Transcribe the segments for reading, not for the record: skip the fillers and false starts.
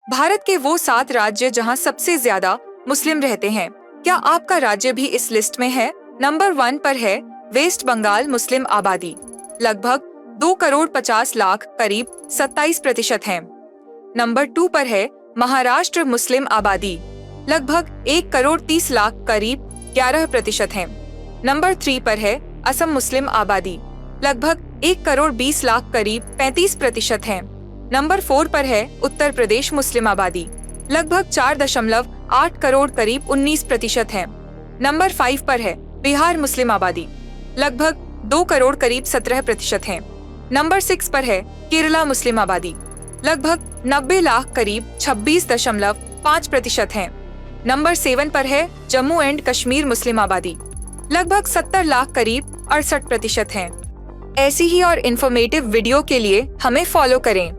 भारत के वो 7 राज्य जहां सबसे ज्यादा मुस्लिम रहते हैं, क्या आपका राज्य भी इस लिस्ट में है? नंबर 1 पर है वेस्ट बंगाल। मुस्लिम आबादी लगभग 2 करोड़ 50 लाख, करीब 27% है। नंबर 2 पर है महाराष्ट्र। मुस्लिम आबादी लगभग 1 करोड़ 30 लाख, करीब 11% है। नंबर 3 पर है असम। मुस्लिम आबादी लगभग 1 करोड़ 20 लाख, करीब 35% है। नंबर 4 पर है उत्तर प्रदेश। मुस्लिम आबादी लगभग 4.8 करोड़, करीब 19% है। नंबर 5 पर है बिहार। मुस्लिम आबादी लगभग 2 करोड़, करीब 17% है। नंबर 6 पर है केरला। मुस्लिम आबादी लगभग 90 लाख, करीब 26.5% है। नंबर 7 पर है जम्मू एंड कश्मीर। मुस्लिम आबादी लगभग 70 लाख, करीब 68% है। ऐसी ही और इन्फॉर्मेटिव वीडियो के लिए हमें फॉलो करें।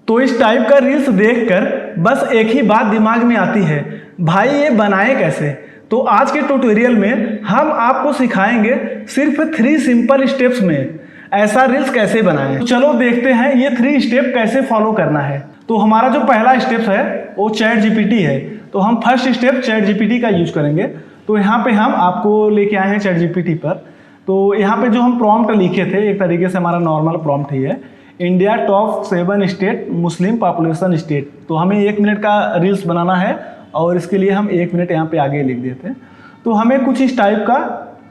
तो इस टाइप का रील्स देखकर बस एक ही बात दिमाग में आती है, भाई ये बनाए कैसे। तो आज के ट्यूटोरियल में हम आपको सिखाएंगे सिर्फ 3 सिंपल स्टेप्स में ऐसा रील्स कैसे बनाएं। तो चलो देखते हैं ये 3 स्टेप कैसे फॉलो करना है। तो हमारा जो पहला स्टेप है वो चैट जीपीटी है। तो हम फर्स्ट स्टेप चैट जीपीटी का यूज करेंगे। तो यहाँ पे हम आपको लेके आए हैं चैट जीपीटी पर। तो यहाँ पे जो हम प्रॉम्प्ट लिखे थे, एक तरीके से हमारा नॉर्मल प्रॉम्प्ट ही है, India top 7 state Muslim population state. तो हमें 1 मिनट का रील्स बनाना है और इसके लिए हम 1 मिनट यहाँ पे आगे लिख देते हैं। तो हमें कुछ इस टाइप का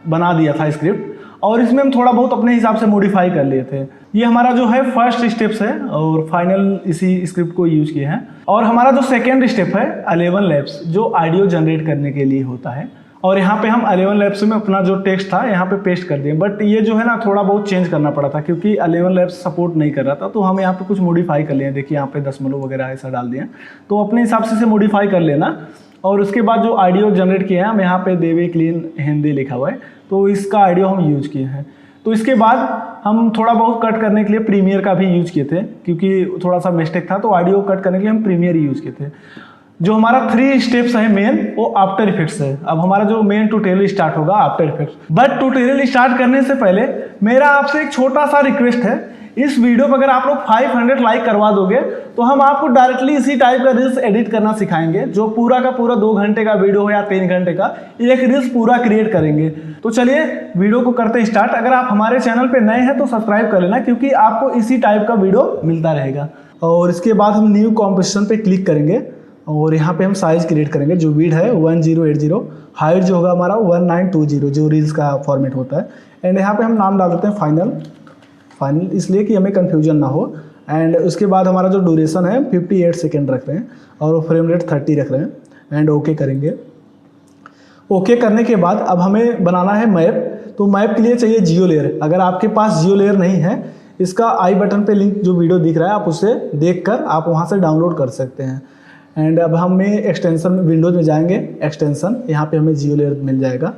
बना दिया था स्क्रिप्ट और इसमें हम थोड़ा बहुत अपने हिसाब से मॉडिफाई कर लिए थे। ये हमारा जो है फर्स्ट स्टेप्स है और फाइनल इसी स्क्रिप्ट को यूज किए हैं। और हमारा जो सेकेंड स्टेप है 11 लैब्स, जो ऑडियो जनरेट करने के लिए होता है। और यहाँ पे हम 11 लैब्स में अपना जो टेक्स्ट था यहाँ पे पेस्ट कर दिए। बट ये जो है ना थोड़ा बहुत चेंज करना पड़ा था क्योंकि 11 लैब्स सपोर्ट नहीं कर रहा था। तो हम यहाँ पे कुछ मॉडिफाई कर लिए। देखिए यहाँ पे दशमलव वगैरह ऐसा डाल दिए। तो अपने हिसाब से मॉडिफाई कर लेना। और उसके बाद जो ऑडियो जनरेट किए हैं हम यहाँ पे देवे क्लीन हिंदी लिखा हुआ है, तो इसका ऑडियो हम यूज किए हैं। तो इसके बाद हम थोड़ा बहुत कट करने के लिए प्रीमियर का भी यूज किए थे क्योंकि थोड़ा सा मिस्टेक था। तो ऑडियो कट करने के लिए हम प्रीमियर यूज किए थे। जो हमारा 3 स्टेप्स है मेन, वो आफ्टर इफेक्ट्स है। अब हमारा जो मेन ट्यूटोरियल स्टार्ट होगा after effects. But tutorial start करने से पहले मेरा आपसे एक छोटा सा रिक्वेस्ट है, इस वीडियो पर अगर आप लोग 500 लाइक करवा दोगे तो हम आपको डायरेक्टली इसी टाइप का रील्स एडिट करना सिखाएंगे। जो पूरा का पूरा 2 घंटे का वीडियो हो या 3 घंटे का, एक रील्स पूरा क्रिएट करेंगे। तो चलिए वीडियो को करते स्टार्ट। अगर आप हमारे चैनल पे नए हैं तो सब्सक्राइब कर लेना क्योंकि आपको इसी टाइप का वीडियो मिलता रहेगा। और इसके बाद हम न्यू कॉम्पोजिशन पे क्लिक करेंगे और यहाँ पे हम साइज क्रिएट करेंगे। जो विड्थ है 1080, हाइट जो होगा हमारा 1920, जो रील्स का फॉर्मेट होता है। एंड यहाँ पे हम नाम डाल देते हैं फाइनल इसलिए कि हमें कंफ्यूजन ना हो। एंड उसके बाद हमारा जो ड्यूरेशन है 58 सेकेंड रख रहे हैं और फ्रेम रेट 30 रख रहे हैं। एंड ओके करेंगे। ओके करने के बाद अब हमें बनाना है मैप। तो मैप के लिए चाहिए जियो लेयर। अगर आपके पास जियो लेयर नहीं है, इसका आई बटन पे लिंक जो वीडियो दिख रहा है आप उसे देख कर आप वहाँ से डाउनलोड कर सकते हैं। एंड अब हमें एक्सटेंशन विंडोज में जाएंगे, एक्सटेंशन, यहाँ पे हमें जियो लेयर मिल जाएगा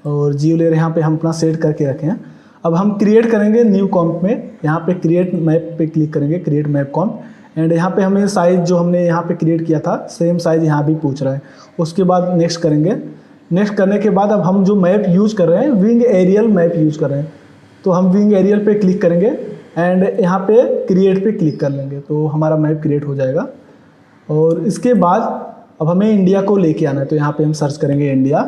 और जियो लेयर यहाँ पे हम अपना सेट करके रखें हैं। अब हम क्रिएट करेंगे न्यू कॉम्प में, यहाँ पे क्रिएट मैप पे क्लिक करेंगे, क्रिएट मैप कॉम्प। एंड यहाँ पे हमें साइज़ जो हमने यहाँ पे क्रिएट किया था सेम साइज़ यहाँ भी पूछ रहा है। उसके बाद नेक्स्ट करेंगे। नेक्स्ट करने के बाद अब हम जो मैप यूज़ कर रहे हैं विंग एरियल मैप यूज़ कर रहे हैं। तो हम विंग एरियल पे क्लिक करेंगे एंड यहाँ पे क्रिएट पे क्लिक कर लेंगे तो हमारा मैप क्रिएट हो जाएगा। और इसके बाद अब हमें इंडिया को लेके आना है। तो यहाँ पे हम सर्च करेंगे इंडिया।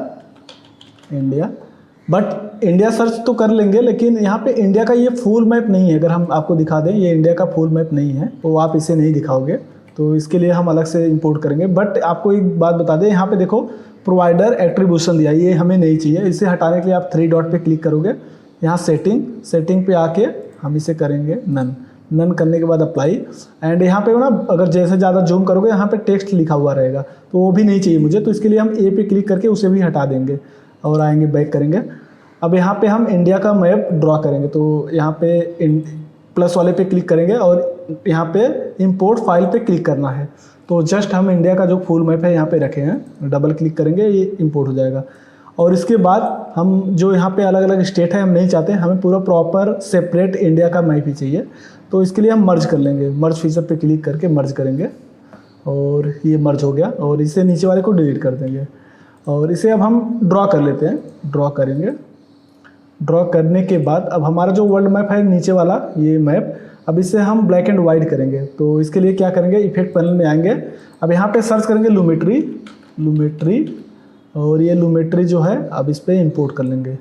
बट इंडिया सर्च तो कर लेंगे लेकिन यहाँ पे इंडिया का ये फुल मैप नहीं है। अगर हम आपको दिखा दें ये इंडिया का फुल मैप नहीं है तो आप इसे नहीं दिखाओगे, तो इसके लिए हम अलग से इंपोर्ट करेंगे। बट आपको एक बात बता दें, यहाँ पे देखो प्रोवाइडर एट्रीब्यूशन दिया, ये हमें नहीं चाहिए। इसे हटाने के लिए आप 3 डॉट पे क्लिक करोगे, यहाँ सेटिंग पे आके हम इसे करेंगे नन करने के बाद अप्लाई। एंड यहाँ पे ना अगर जैसे ज़्यादा जूम करोगे यहाँ पे टेक्स्ट लिखा हुआ रहेगा तो वो भी नहीं चाहिए मुझे। तो इसके लिए हम ए पे क्लिक करके उसे भी हटा देंगे और आएंगे बैक करेंगे। अब यहाँ पे हम इंडिया का मैप ड्रॉ करेंगे। तो यहाँ पे प्लस वाले पे क्लिक करेंगे और यहाँ पे इंपोर्ट फाइल पे क्लिक करना है। तो जस्ट हम इंडिया का जो फुल मैप है यहाँ पे रखे हैं, डबल क्लिक करेंगे, ये इंपोर्ट हो जाएगा। और इसके बाद हम जो यहाँ पे अलग अलग स्टेट है हम नहीं चाहते, हमें पूरा प्रॉपर सेपरेट इंडिया का मैप ही चाहिए। तो इसके लिए हम मर्ज कर लेंगे, मर्ज फीचर पे क्लिक करके मर्ज करेंगे और ये मर्ज हो गया। और इसे नीचे वाले को डिलीट कर देंगे और इसे अब हम ड्रॉ कर लेते हैं, ड्रॉ करेंगे। ड्रॉ करने के बाद अब हमारा जो वर्ल्ड मैप है नीचे वाला ये मैप, अब इसे हम ब्लैक एंड वाइट करेंगे। तो इसके लिए क्या करेंगे, इफेक्ट पैनल में आएंगे। अब यहाँ पे सर्च करेंगे लूमेट्री, और ये लूमेट्री जो है अब इस पर इंपोर्ट कर लेंगे।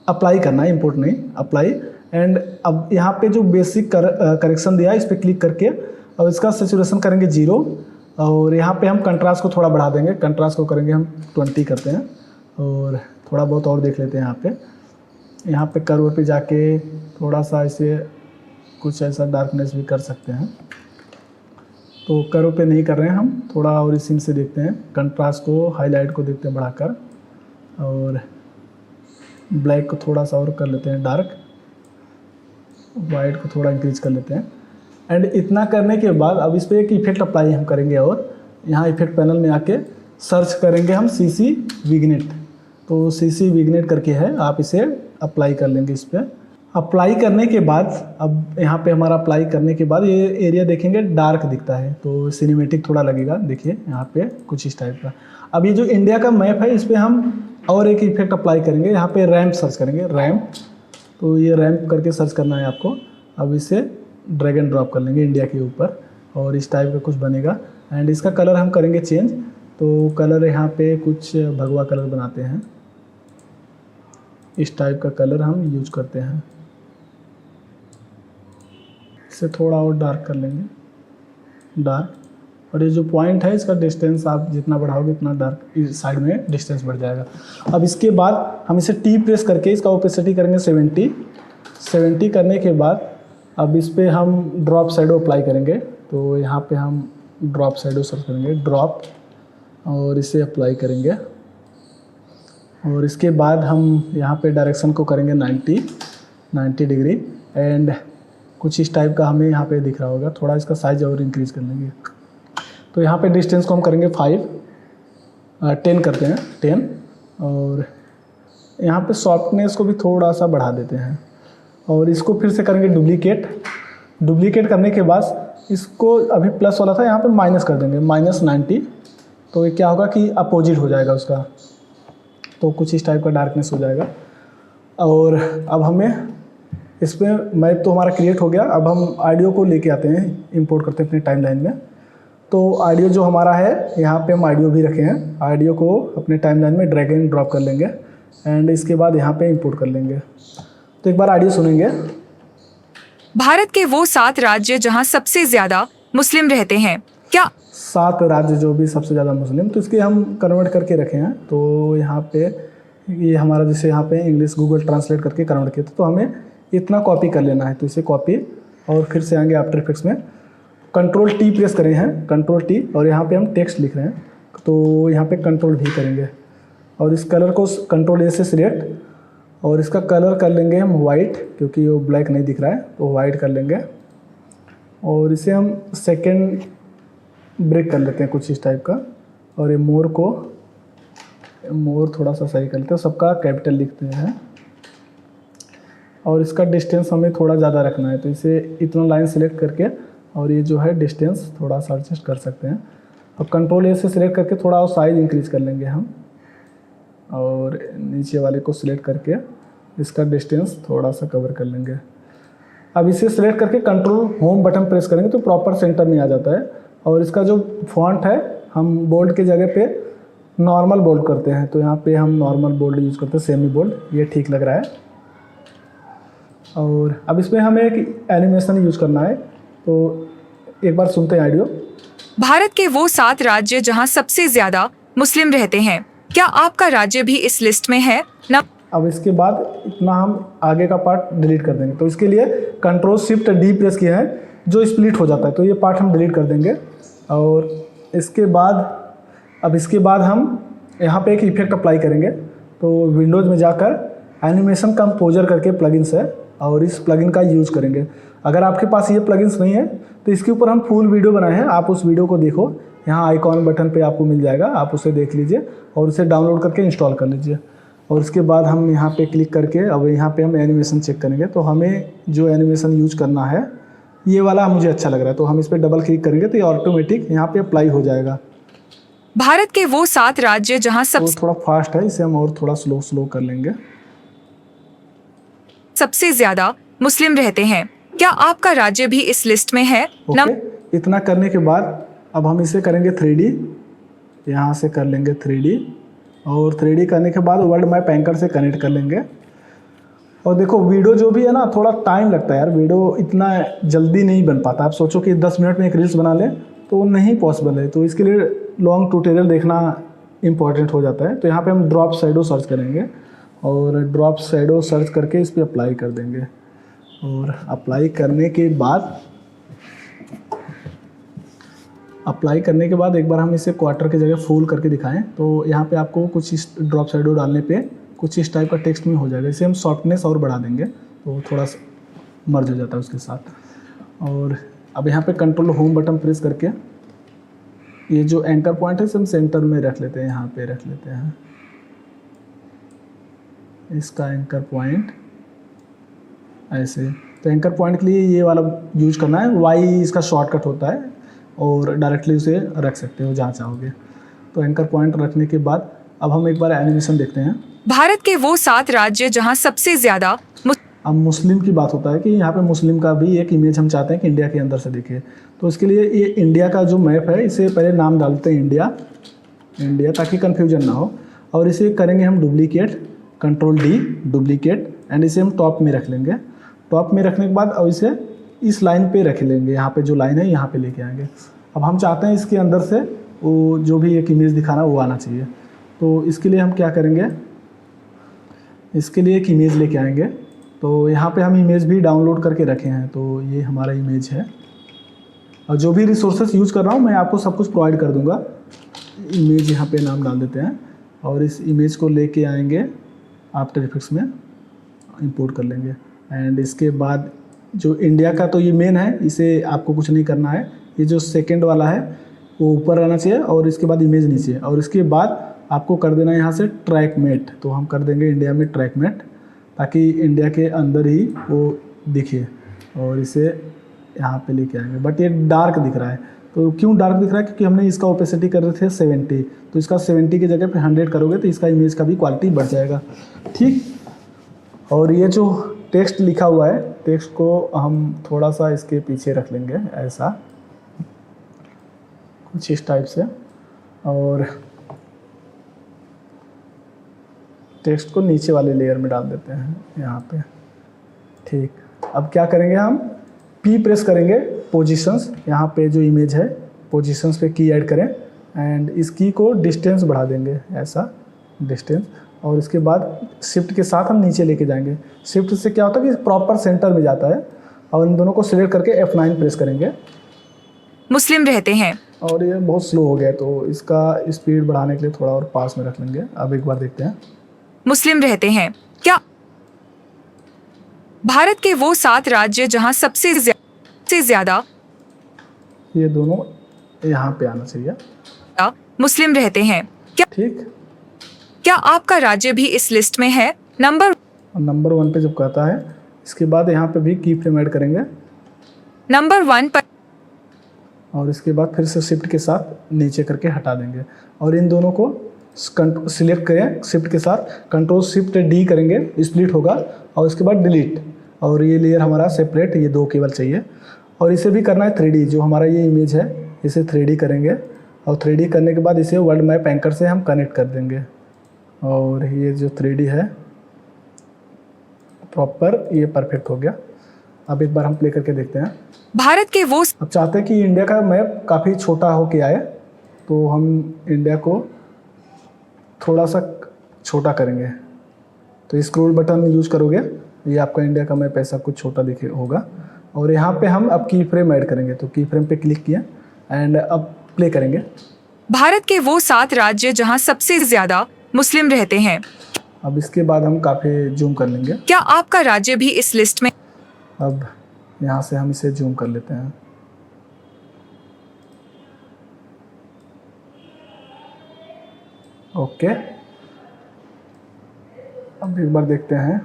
अप्लाई करना है, इंपोर्ट नहीं, अप्लाई। एंड अब यहाँ पे जो बेसिक करेक्शन दिया है इस पर क्लिक करके अब इसका सेचुरेशन करेंगे 0, और यहाँ पे हम कंट्रास्ट को थोड़ा बढ़ा देंगे। कंट्रास्ट को करेंगे हम 20 करते हैं, और थोड़ा बहुत और देख लेते हैं। यहाँ पे कर्व पे जाके थोड़ा सा इसे कुछ ऐसा डार्कनेस भी कर सकते हैं। तो कर्व पे नहीं कर रहे हैं हम, थोड़ा और इसी से देखते हैं। कंट्रास्ट को, हाईलाइट को देखते हैं बढ़ाकर, और ब्लैक को थोड़ा सा और कर लेते हैं डार्क, वाइट को थोड़ा इंक्रीज कर लेते हैं। एंड इतना करने के बाद अब इस पर एक इफेक्ट अप्लाई हम करेंगे, और यहाँ इफेक्ट पैनल में आके सर्च करेंगे हम CC विग्नेट। तो CC विग्नेट करके है, आप इसे अप्लाई कर लेंगे इस पर। अप्लाई करने के बाद अब यहाँ पे हमारा अप्लाई करने के बाद ये एरिया देखेंगे डार्क दिखता है, तो सिनेमेटिक थोड़ा लगेगा। देखिए यहाँ पे कुछ इस टाइप का। अब ये जो इंडिया का मैप है इस पर हम और एक इफेक्ट अप्लाई करेंगे। यहाँ पे रैम्प सर्च करेंगे, रैम्प। तो ये रैम्प करके सर्च करना है आपको। अब इसे ड्रैग एंड ड्रॉप कर लेंगे इंडिया के ऊपर, और इस टाइप का कुछ बनेगा। एंड इसका कलर हम करेंगे चेंज। तो कलर यहाँ पे कुछ भगवा कलर बनाते हैं, इस टाइप का कलर हम यूज करते हैं। इसे थोड़ा और डार्क कर लेंगे, डार्क। और ये जो पॉइंट है इसका डिस्टेंस आप जितना बढ़ाओगे उतना डार्क इस साइड में डिस्टेंस बढ़ जाएगा। अब इसके बाद हम इसे T प्रेस करके इसका ओपेसिटी करेंगे 70 करने के बाद अब इस पर हम ड्रॉप शैडो अप्लाई करेंगे। तो यहाँ पे हम ड्रॉप शैडो सर्च करेंगे, ड्रॉप, और इसे अप्लाई करेंगे। और इसके बाद हम यहाँ पे डायरेक्शन को करेंगे 90 डिग्री। एंड कुछ इस टाइप का हमें यहाँ पे दिख रहा होगा, थोड़ा इसका साइज और इंक्रीज़ कर लेंगे। तो यहाँ पे डिस्टेंस को हम करेंगे 10 करते हैं, 10। और यहाँ पे सॉफ्टनेस को भी थोड़ा सा बढ़ा देते हैं, और इसको फिर से करेंगे डुप्लीकेट करने के बाद इसको अभी प्लस वाला था यहाँ पे माइनस कर देंगे, -90। तो ये क्या होगा कि अपोजिट हो जाएगा उसका, तो कुछ इस टाइप का डार्कनेस हो जाएगा। और अब हमें इस पर मैप तो हमारा क्रिएट हो गया। अब हम ऑडियो को लेके आते हैं, इंपोर्ट करते हैं अपने टाइमलाइन में। तो ऑडियो जो हमारा है यहाँ पे हम ऑडियो भी रखे हैं, ऑडियो को अपने टाइमलाइन में ड्रैग एंड ड्रॉप कर लेंगे। एंड इसके बाद यहाँ पे इंपोर्ट कर लेंगे। तो एक बार ऑडियो सुनेंगे। भारत के वो 7 राज्य जहां सबसे ज्यादा मुस्लिम रहते हैं, क्या 7 राज्य जो भी सबसे ज़्यादा मुस्लिम, तो इसके हम कन्वर्ट करके रखे हैं। तो यहाँ पे ये हमारा जैसे यहाँ पे इंग्लिश गूगल ट्रांसलेट करके कन्वर्ट किया था, तो हमें इतना कॉपी कर लेना है। तो इसे कॉपी, और फिर से आएंगे आफ्टर इफेक्ट्स में, Ctrl T प्रेस करें हैं, Ctrl T, और यहाँ पे हम टेक्स्ट लिख रहे हैं तो यहाँ पे Ctrl V करेंगे। और इस कलर को Ctrl A से सिलेक्ट, और इसका कलर कर लेंगे हम वाइट, क्योंकि वो ब्लैक नहीं दिख रहा है तो वाइट कर लेंगे। और इसे हम सेकेंड ब्रेक कर लेते हैं कुछ इस टाइप का। और ये मोर थोड़ा सा सही कर लेते हैं, सबका कैपिटल लिखते हैं। और इसका डिस्टेंस हमें थोड़ा ज़्यादा रखना है, तो इसे इतना लाइन सेलेक्ट करके, और ये जो है डिस्टेंस थोड़ा सा एडजस्ट कर सकते हैं। अब Ctrl A से सिलेक्ट करके थोड़ा और साइज इंक्रीज कर लेंगे हम, और नीचे वाले को सिलेक्ट करके इसका डिस्टेंस थोड़ा सा कवर कर लेंगे। अब इसे सिलेक्ट करके Ctrl होम बटन प्रेस करेंगे तो प्रॉपर सेंटर में आ जाता है। और इसका जो फॉन्ट है हम बोल्ड के जगह पे नॉर्मल बोल्ड करते हैं, तो यहाँ पे हम नॉर्मल बोल्ड यूज़ करते हैं, सेमी बोल्ड, ये ठीक लग रहा है। और अब इसमें हमें एक एनिमेशन यूज़ करना है, तो एक बार सुनते हैं ऑडियो। भारत के वो 7 राज्य जहां सबसे ज्यादा मुस्लिम रहते हैं, क्या आपका राज्य भी इस लिस्ट में है? अब इसके बाद इतना हम आगे का पार्ट डिलीट कर देंगे। तो इसके लिए Ctrl Shift D प्रेस किया है, जो स्प्लिट हो जाता है, तो ये पार्ट हम डिलीट कर देंगे। और इसके बाद हम यहाँ पे एक इफेक्ट अप्लाई करेंगे। तो विंडोज़ में जाकर एनिमेशन कंपोजर करके प्लगइन्स है, और इस प्लगइन का यूज़ करेंगे। अगर आपके पास ये प्लगइन्स नहीं है तो इसके ऊपर हम फुल वीडियो बनाए हैं, आप उस वीडियो को देखो, यहाँ आइकॉन बटन पे आपको मिल जाएगा, आप उसे देख लीजिए और उसे डाउनलोड करके इंस्टॉल कर लीजिए। और उसके बाद हम यहाँ पे क्लिक करके अब यहाँ पे हम एनिमेशन चेक करेंगे। तो हमें जो एनिमेशन यूज करना है ये वाला मुझे अच्छा लग रहा है, तो हम इस पर डबल क्लिक करेंगे तो ये ऑटोमेटिक यहाँ पे अप्लाई हो जाएगा। भारत के वो 7 राज्य जहां थोड़ा फास्ट है, इसे हम और थोड़ा स्लो कर लेंगे। सबसे ज्यादा मुस्लिम रहते हैं, क्या आपका राज्य भी इस लिस्ट में है? ओके, इतना करने के बाद अब हम इसे करेंगे 3D। यहाँ से कर लेंगे 3D, और 3D करने के बाद वर्ल्ड मैप एंकर से कनेक्ट कर लेंगे। और देखो वीडियो जो भी है ना, थोड़ा टाइम लगता है यार, वीडियो इतना जल्दी नहीं बन पाता। आप सोचो कि 10 मिनट में एक रील्स बना ले तो नहीं पॉसिबल है, तो इसके लिए लॉन्ग ट्यूटोरियल देखना इम्पॉर्टेंट हो जाता है। तो यहाँ पे हम ड्रॉप शैडो सर्च करेंगे, और ड्रॉप शैडो सर्च करके इस पर अप्लाई कर देंगे। और अप्लाई करने के बाद एक बार हम इसे क्वार्टर की जगह फुल करके दिखाएं, तो यहाँ पे आपको कुछ इस ड्रॉप शैडो डालने पे कुछ इस टाइप का टेक्स्ट में हो जाएगा। इसे हम सॉफ्टनेस और बढ़ा देंगे तो थोड़ा सा मर्ज हो जाता है उसके साथ। और अब यहाँ पे कंट्रोल होम बटन प्रेस करके ये जो एंकर पॉइंट है इसे हम सेंटर में रख लेते हैं। यहाँ पे रख लेते हैं इसका एंकर पॉइंट ऐसे। तो एंकर पॉइंट के लिए ये वाला यूज करना है, वाई इसका शॉर्टकट होता है, और डायरेक्टली उसे रख सकते हो जहाँ चाहोगे। तो एंकर पॉइंट रखने के बाद अब हम एक बार एनिमेशन देखते हैं। भारत के वो 7 राज्य जहां सबसे ज्यादा अब मुस्लिम की बात होता है कि यहाँ पे मुस्लिम का भी एक इमेज हम चाहते हैं कि इंडिया के अंदर से दिखे। तो इसके लिए ये इंडिया का जो मैप है इसे पहले नाम डालते हैं इंडिया, ताकि कन्फ्यूजन ना हो। और इसे करेंगे हम duplicate, control D duplicate, and इसे हम टॉप में रख लेंगे। टॉप में रखने के बाद अब इसे इस लाइन पे रख लेंगे, यहाँ पे जो लाइन है यहाँ पे लेके आएंगे। अब हम चाहते हैं इसके अंदर से वो जो भी एक इमेज दिखाना वो आना चाहिए। तो इसके लिए हम क्या करेंगे, इसके लिए एक इमेज लेके आएंगे। तो यहाँ पे हम इमेज भी डाउनलोड करके रखे हैं, तो ये हमारा इमेज है। और जो भी रिसोर्सेस यूज़ कर रहा हूँ मैं आपको सब कुछ प्रोवाइड कर दूँगा। इमेज यहाँ पे नाम डाल देते हैं, और इस इमेज को लेके आएंगे आफ्टर इफेक्ट्स में इंपोर्ट कर लेंगे। एंड इसके बाद जो इंडिया का तो ये मेन है, इसे आपको कुछ नहीं करना है। ये जो सेकंड वाला है वो ऊपर रहना चाहिए, और इसके बाद इमेज नीचे, और इसके बाद आपको कर देना है यहाँ से ट्रैक मेट। तो हम कर देंगे इंडिया में ट्रैक मेट, ताकि इंडिया के अंदर ही वो दिखे। और इसे यहाँ पे लेके आएंगे, बट ये डार्क दिख रहा है। तो क्यों डार्क दिख रहा है, क्योंकि हमने इसका ओपेसिटी कर रहे थे 70। तो इसका 70 की जगह पे 100 करोगे तो इसका इमेज का भी क्वालिटी बढ़ जाएगा। ठीक, और ये जो टेक्स्ट लिखा हुआ है, टेक्स्ट को हम थोड़ा सा इसके पीछे रख लेंगे ऐसा, कुछ इस टाइप से, और टेक्स्ट को नीचे वाले लेयर में डाल देते हैं यहाँ पे। ठीक, अब क्या करेंगे, हम P प्रेस करेंगे, पोजीशंस, यहाँ पे जो इमेज है पोजीशंस पे की ऐड करें, एंड इस की को डिस्टेंस बढ़ा देंगे ऐसा, डिस्टेंस। और इसके बाद शिफ्ट के साथ हम नीचे लेके जाएंगे। शिफ्ट से क्या होता है कि प्रॉपर सेंटर में जाता है। और इन दोनों को सिलेक्ट करके F9 प्रेस करेंगे। मुस्लिम रहते हैं। और ये बहुत स्लो हो गया, तो इसका स्पीड बढ़ाने के लिए थोड़ा और पास में रख लेंगे। अब एक बार देखते हैं। मुस्लिम रहते हैं। क्या भारत के वो 7 राज्य जहां सबसे ज्यादा ये दोनों यहाँ पे आना चाहिए। मुस्लिम रहते हैं। ठीक, क्या आपका राज्य भी इस लिस्ट में है? नंबर 1 पे जब कहता है, इसके बाद यहाँ पे भी की फ्रेम ऐड करेंगे नंबर 1 पर, और इसके बाद फिर से शिफ्ट के साथ नीचे करके हटा देंगे। और इन दोनों को सिलेक्ट करें शिफ्ट के साथ, कंट्रोल शिफ्ट D करेंगे, स्प्लिट होगा, और उसके बाद डिलीट। और ये लेयर हमारा सेपरेट, ये 2 केवल चाहिए। और इसे भी करना है 3D, जो हमारा ये इमेज है इसे 3D करेंगे। और 3D करने के बाद इसे वर्ल्ड मैप एंकर से हम कनेक्ट कर देंगे। और ये जो 3D है प्रॉपर, ये परफेक्ट हो गया। अब एक बार हम प्ले करके देखते हैं। भारत के वो अब चाहते हैं कि इंडिया का मैप काफ़ी छोटा होके आए, तो हम इंडिया को थोड़ा सा छोटा करेंगे। तो स्क्रॉल बटन यूज करोगे, ये आपका इंडिया का मैप ऐसा कुछ छोटा दिखे होगा। और यहाँ पे हम अब की फ्रेम ऐड करेंगे, तो की फ्रेम पे क्लिक किया एंड अब प्ले करेंगे। भारत के वो 7 राज्य जहां सबसे ज्यादा मुस्लिम रहते हैं। अब इसके बाद हम काफ़ी जूम कर लेंगे। क्या आपका राज्य भी इस लिस्ट में? अब यहाँ से हम इसे जूम कर लेते हैं। ओके, अब एक बार देखते हैं।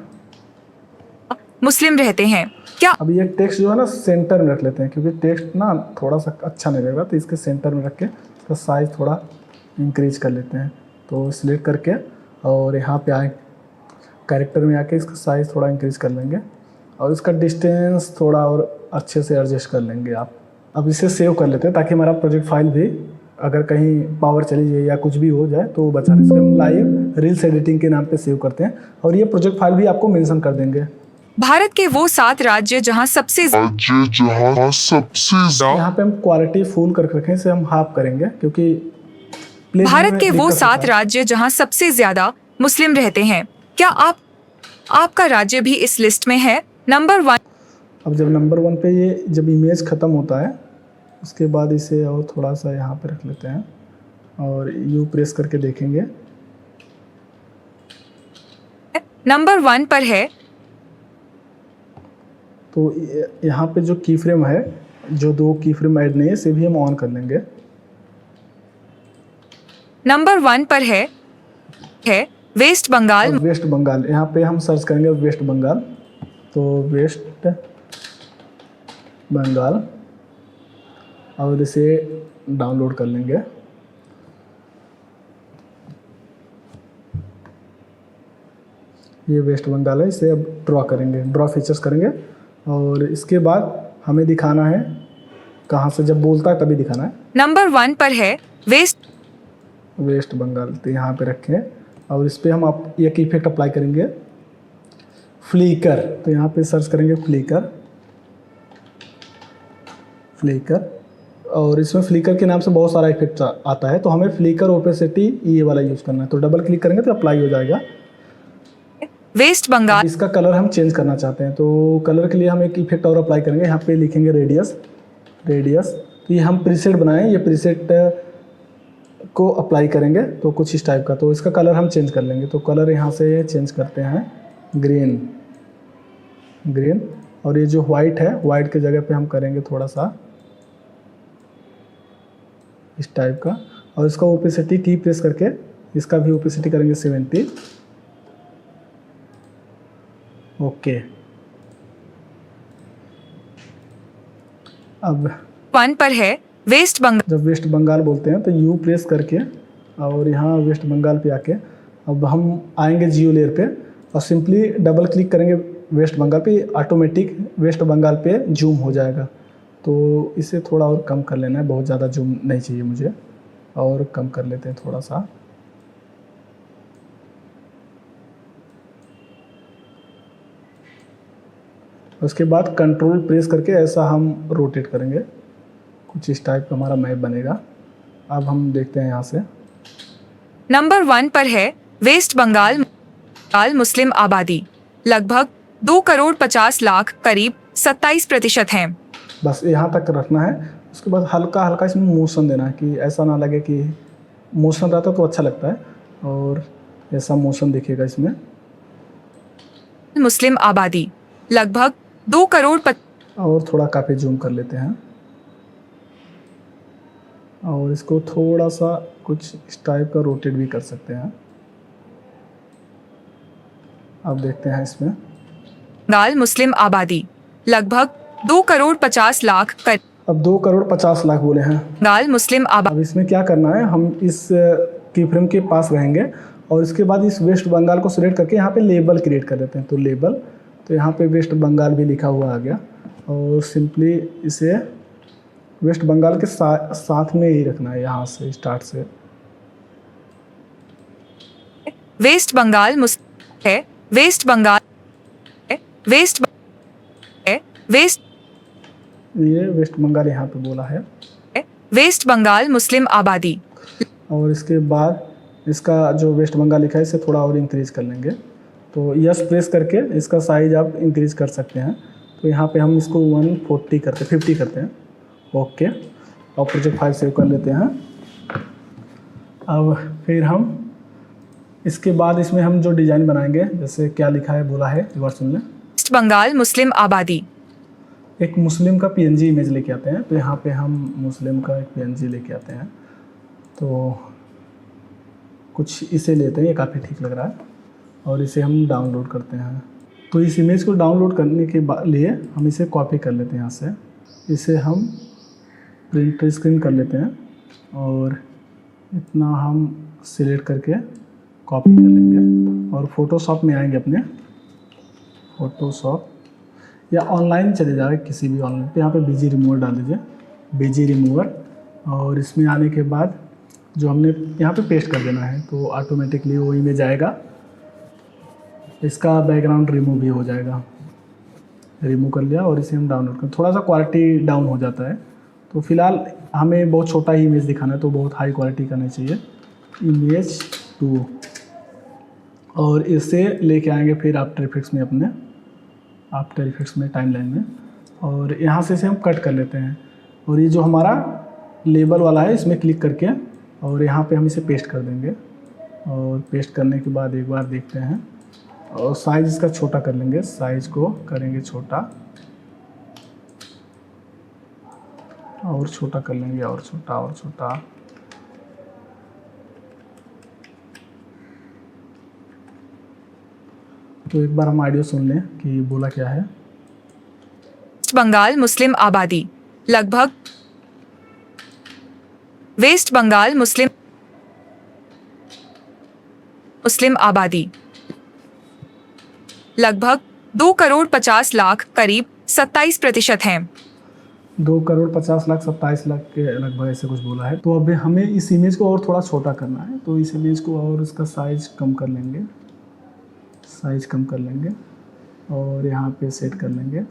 मुस्लिम रहते हैं। क्या अब ये टेक्स्ट जो है ना सेंटर में रख लेते हैं, क्योंकि टेक्स्ट ना थोड़ा सा अच्छा नहीं लगेगा, तो इसके सेंटर में रख के इसका साइज थोड़ा इंक्रीज कर लेते हैं। तो सिलेक्ट करके और यहाँ पे आए कैरेक्टर में आके इसका साइज़ थोड़ा इंक्रीज़ कर लेंगे। और इसका डिस्टेंस थोड़ा और अच्छे से एडजस्ट कर लेंगे आप। अब इसे सेव कर लेते हैं ताकि हमारा प्रोजेक्ट फाइल भी अगर कहीं पावर चली जाए या कुछ भी हो जाए तो वो बचा रहे। इसे हम लाइव रील्स एडिटिंग के नाम पे सेव करते हैं और ये प्रोजेक्ट फाइल भी आपको मेंशन कर देंगे। भारत के वो 7 राज्य जहां सबसे यहाँ पे हम क्वालिटी फुल करके रखें, इसे हम हाफ करेंगे क्योंकि भारत के वो 7 राज्य जहां सबसे ज्यादा मुस्लिम रहते हैं, क्या आपका राज्य भी इस लिस्ट में है? नंबर 1। अब जब नंबर 1 पे ये जब इमेज ख़त्म होता है उसके बाद इसे और थोड़ा सा यहाँ पे रख लेते हैं और यू प्रेस करके देखेंगे। नंबर 1 पर है। तो यहाँ पे जो की फ्रेम है, जो 2 की फ्रेम ऐड नहीं है, इसे भी हम ऑन कर लेंगे। नंबर 1 पर है वेस्ट बंगाल। वेस्ट बंगाल, यहाँ पे हम सर्च करेंगे वेस्ट बंगाल। तो वेस्ट बंगाल और इसे डाउनलोड कर लेंगे। ये वेस्ट बंगाल है, इसे अब ड्रॉ करेंगे, ड्रॉ फीचर्स करेंगे और इसके बाद हमें दिखाना है कहाँ से, जब बोलता है तभी दिखाना है। नंबर 1 पर है वेस्ट बंगाल, तो यहाँ पे रखें और इस पर हम एक इफेक्ट अप्लाई करेंगे, फ्लिकर। तो यहाँ पे सर्च करेंगे फ्लिकर और इसमें फ्लिकर के नाम से बहुत सारा इफेक्ट आता है, तो हमें फ्लिकर ओपेसिटी ये वाला यूज़ करना है। तो डबल क्लिक करेंगे तो अप्लाई हो जाएगा। वेस्ट बंगाल। इसका कलर हम चेंज करना चाहते हैं तो कलर के लिए हम एक इफेक्ट और अप्लाई करेंगे। यहाँ पे लिखेंगे रेडियस। तो ये हम प्रीसेट बनाए, ये प्रीसेट को अप्लाई करेंगे तो कुछ इस टाइप का। तो इसका कलर हम चेंज कर लेंगे। तो कलर यहाँ से चेंज करते हैं ग्रीन और ये जो वाइट है, वाइट के जगह पे हम करेंगे थोड़ा सा इस टाइप का और इसका ओपेसिटी की प्रेस करके इसका भी ओपेसिटी करेंगे 70। ओके। अब 1 पर है वेस्ट बंगाल। जब वेस्ट बंगाल बोलते हैं तो यू प्रेस करके और यहाँ वेस्ट बंगाल पे आके अब हम आएंगे जियो लेयर पे और सिंपली डबल क्लिक करेंगे वेस्ट बंगाल पे, ऑटोमेटिक वेस्ट बंगाल पे जूम हो जाएगा। तो इसे थोड़ा और कम कर लेना है, बहुत ज़्यादा जूम नहीं चाहिए मुझे, और कम कर लेते हैं थोड़ा सा। उसके बाद कंट्रोल प्रेस करके ऐसा हम रोटेट करेंगे, कुछ इस टाइप का हमारा मैप बनेगा। अब हम देखते हैं यहाँ से। नंबर 1 पर है वेस्ट बंगाल मुस्लिम आबादी लगभग 2,50,00,000 करीब 27% है। बस यहाँ तक रखना है। उसके बाद हल्का हल्का इसमें मोशन देना है कि ऐसा ना लगे कि मोशन रहता तो अच्छा लगता है, और ऐसा मोशन दिखेगा इसमें। मुस्लिम आबादी लगभग 2 करोड़ और थोड़ा काफ़ी जूम कर लेते हैं और इसको थोड़ा सा कुछ इस टाइप का रोटेट भी कर सकते हैं। अब देखते हैं इसमें बंगाल मुस्लिम आबादी लगभग 2,50,00,000 कर। अब 2,50,00,000 बोले हैं बंगाल मुस्लिम आबादी। अब इसमें क्या करना है, हम इस की फ्रेम के पास रहेंगे और इसके बाद इस वेस्ट बंगाल को सिलेक्ट करके यहाँ पे लेबल क्रिएट कर देते हैं। तो लेबल, तो यहाँ पे वेस्ट बंगाल भी लिखा हुआ आ गया और सिंपली इसे वेस्ट बंगाल के साथ में ही रखना है, यहाँ से स्टार्ट से। वेस्ट बंगाल है, वेस्ट बंगाल है, वेस्ट ये वेस्ट बंगाल यहाँ पे बोला है, वेस्ट बंगाल मुस्लिम आबादी। और इसके बाद इसका जो वेस्ट बंगाल लिखा है इसे थोड़ा और इंक्रीज कर लेंगे। तो यस प्रेस करके इसका साइज आप इंक्रीज कर सकते हैं। तो यहाँ पे हम इसको 50 करते हैं। ओके, और प्रोजेक्ट फाइल सेव कर लेते हैं। अब फिर हम इसके बाद इसमें हम जो डिज़ाइन बनाएंगे, जैसे क्या लिखा है बोला है, एक बार सुन लें। वेस्ट बंगाल मुस्लिम आबादी। एक मुस्लिम का पीएनजी इमेज लेके आते हैं। तो यहाँ पे हम मुस्लिम का एक पीएनजी लेके आते हैं। तो कुछ इसे लेते हैं, ये काफ़ी ठीक लग रहा है, और इसे हम डाउनलोड करते हैं। तो इस इमेज को डाउनलोड करने के लिए हम इसे कॉपी कर लेते हैं यहाँ से। इसे हम प्रिंट स्क्रीन कर लेते हैं और इतना हम सिलेक्ट करके कॉपी कर लेंगे और फोटोशॉप में आएंगे अपने। फोटोशॉप या ऑनलाइन चले जाए किसी भी ऑनलाइन पे, यहाँ पे बीजी रिमूवर डाल दीजिए, बीजी रिमूवर। और इसमें आने के बाद जो हमने यहाँ पे पेस्ट कर देना है तो ऑटोमेटिकली वो इमेज आएगा, इसका बैकग्राउंड रिमूव भी हो जाएगा। रिमूव कर लिया और इसे हम डाउनलोड कर, थोड़ा सा क्वालिटी डाउन हो जाता है। तो फिलहाल हमें बहुत छोटा ही इमेज दिखाना है तो बहुत हाई क्वालिटी करना चाहिए, इमेज 2। और इसे लेके आएंगे फिर आफ्टर इफेक्ट्स में, अपने आफ्टर इफेक्ट्स में टाइमलाइन में, और यहाँ से इसे हम कट कर लेते हैं। और ये जो हमारा लेबल वाला है इसमें क्लिक करके और यहाँ पे हम इसे पेस्ट कर देंगे। और पेस्ट करने के बाद एक बार देखते हैं और साइज़ इसका छोटा कर लेंगे, साइज़ को करेंगे छोटा और छोटा कर लेंगे, और छोटा और छोटा। तो एक बार हम ऑडियो सुन लें कि बोला क्या है। बंगाल मुस्लिम आबादी लगभग वेस्ट बंगाल मुस्लिम आबादी लगभग 2,50,00,000 करीब 27% हैं। 2,50,00,000 27 लाख के लगभग ऐसे कुछ बोला है। तो अब हमें इस इमेज को और थोड़ा छोटा करना है, तो इस इमेज को और इसका साइज कम कर लेंगे, साइज कम कर लेंगे और यहाँ पे सेट कर लेंगे।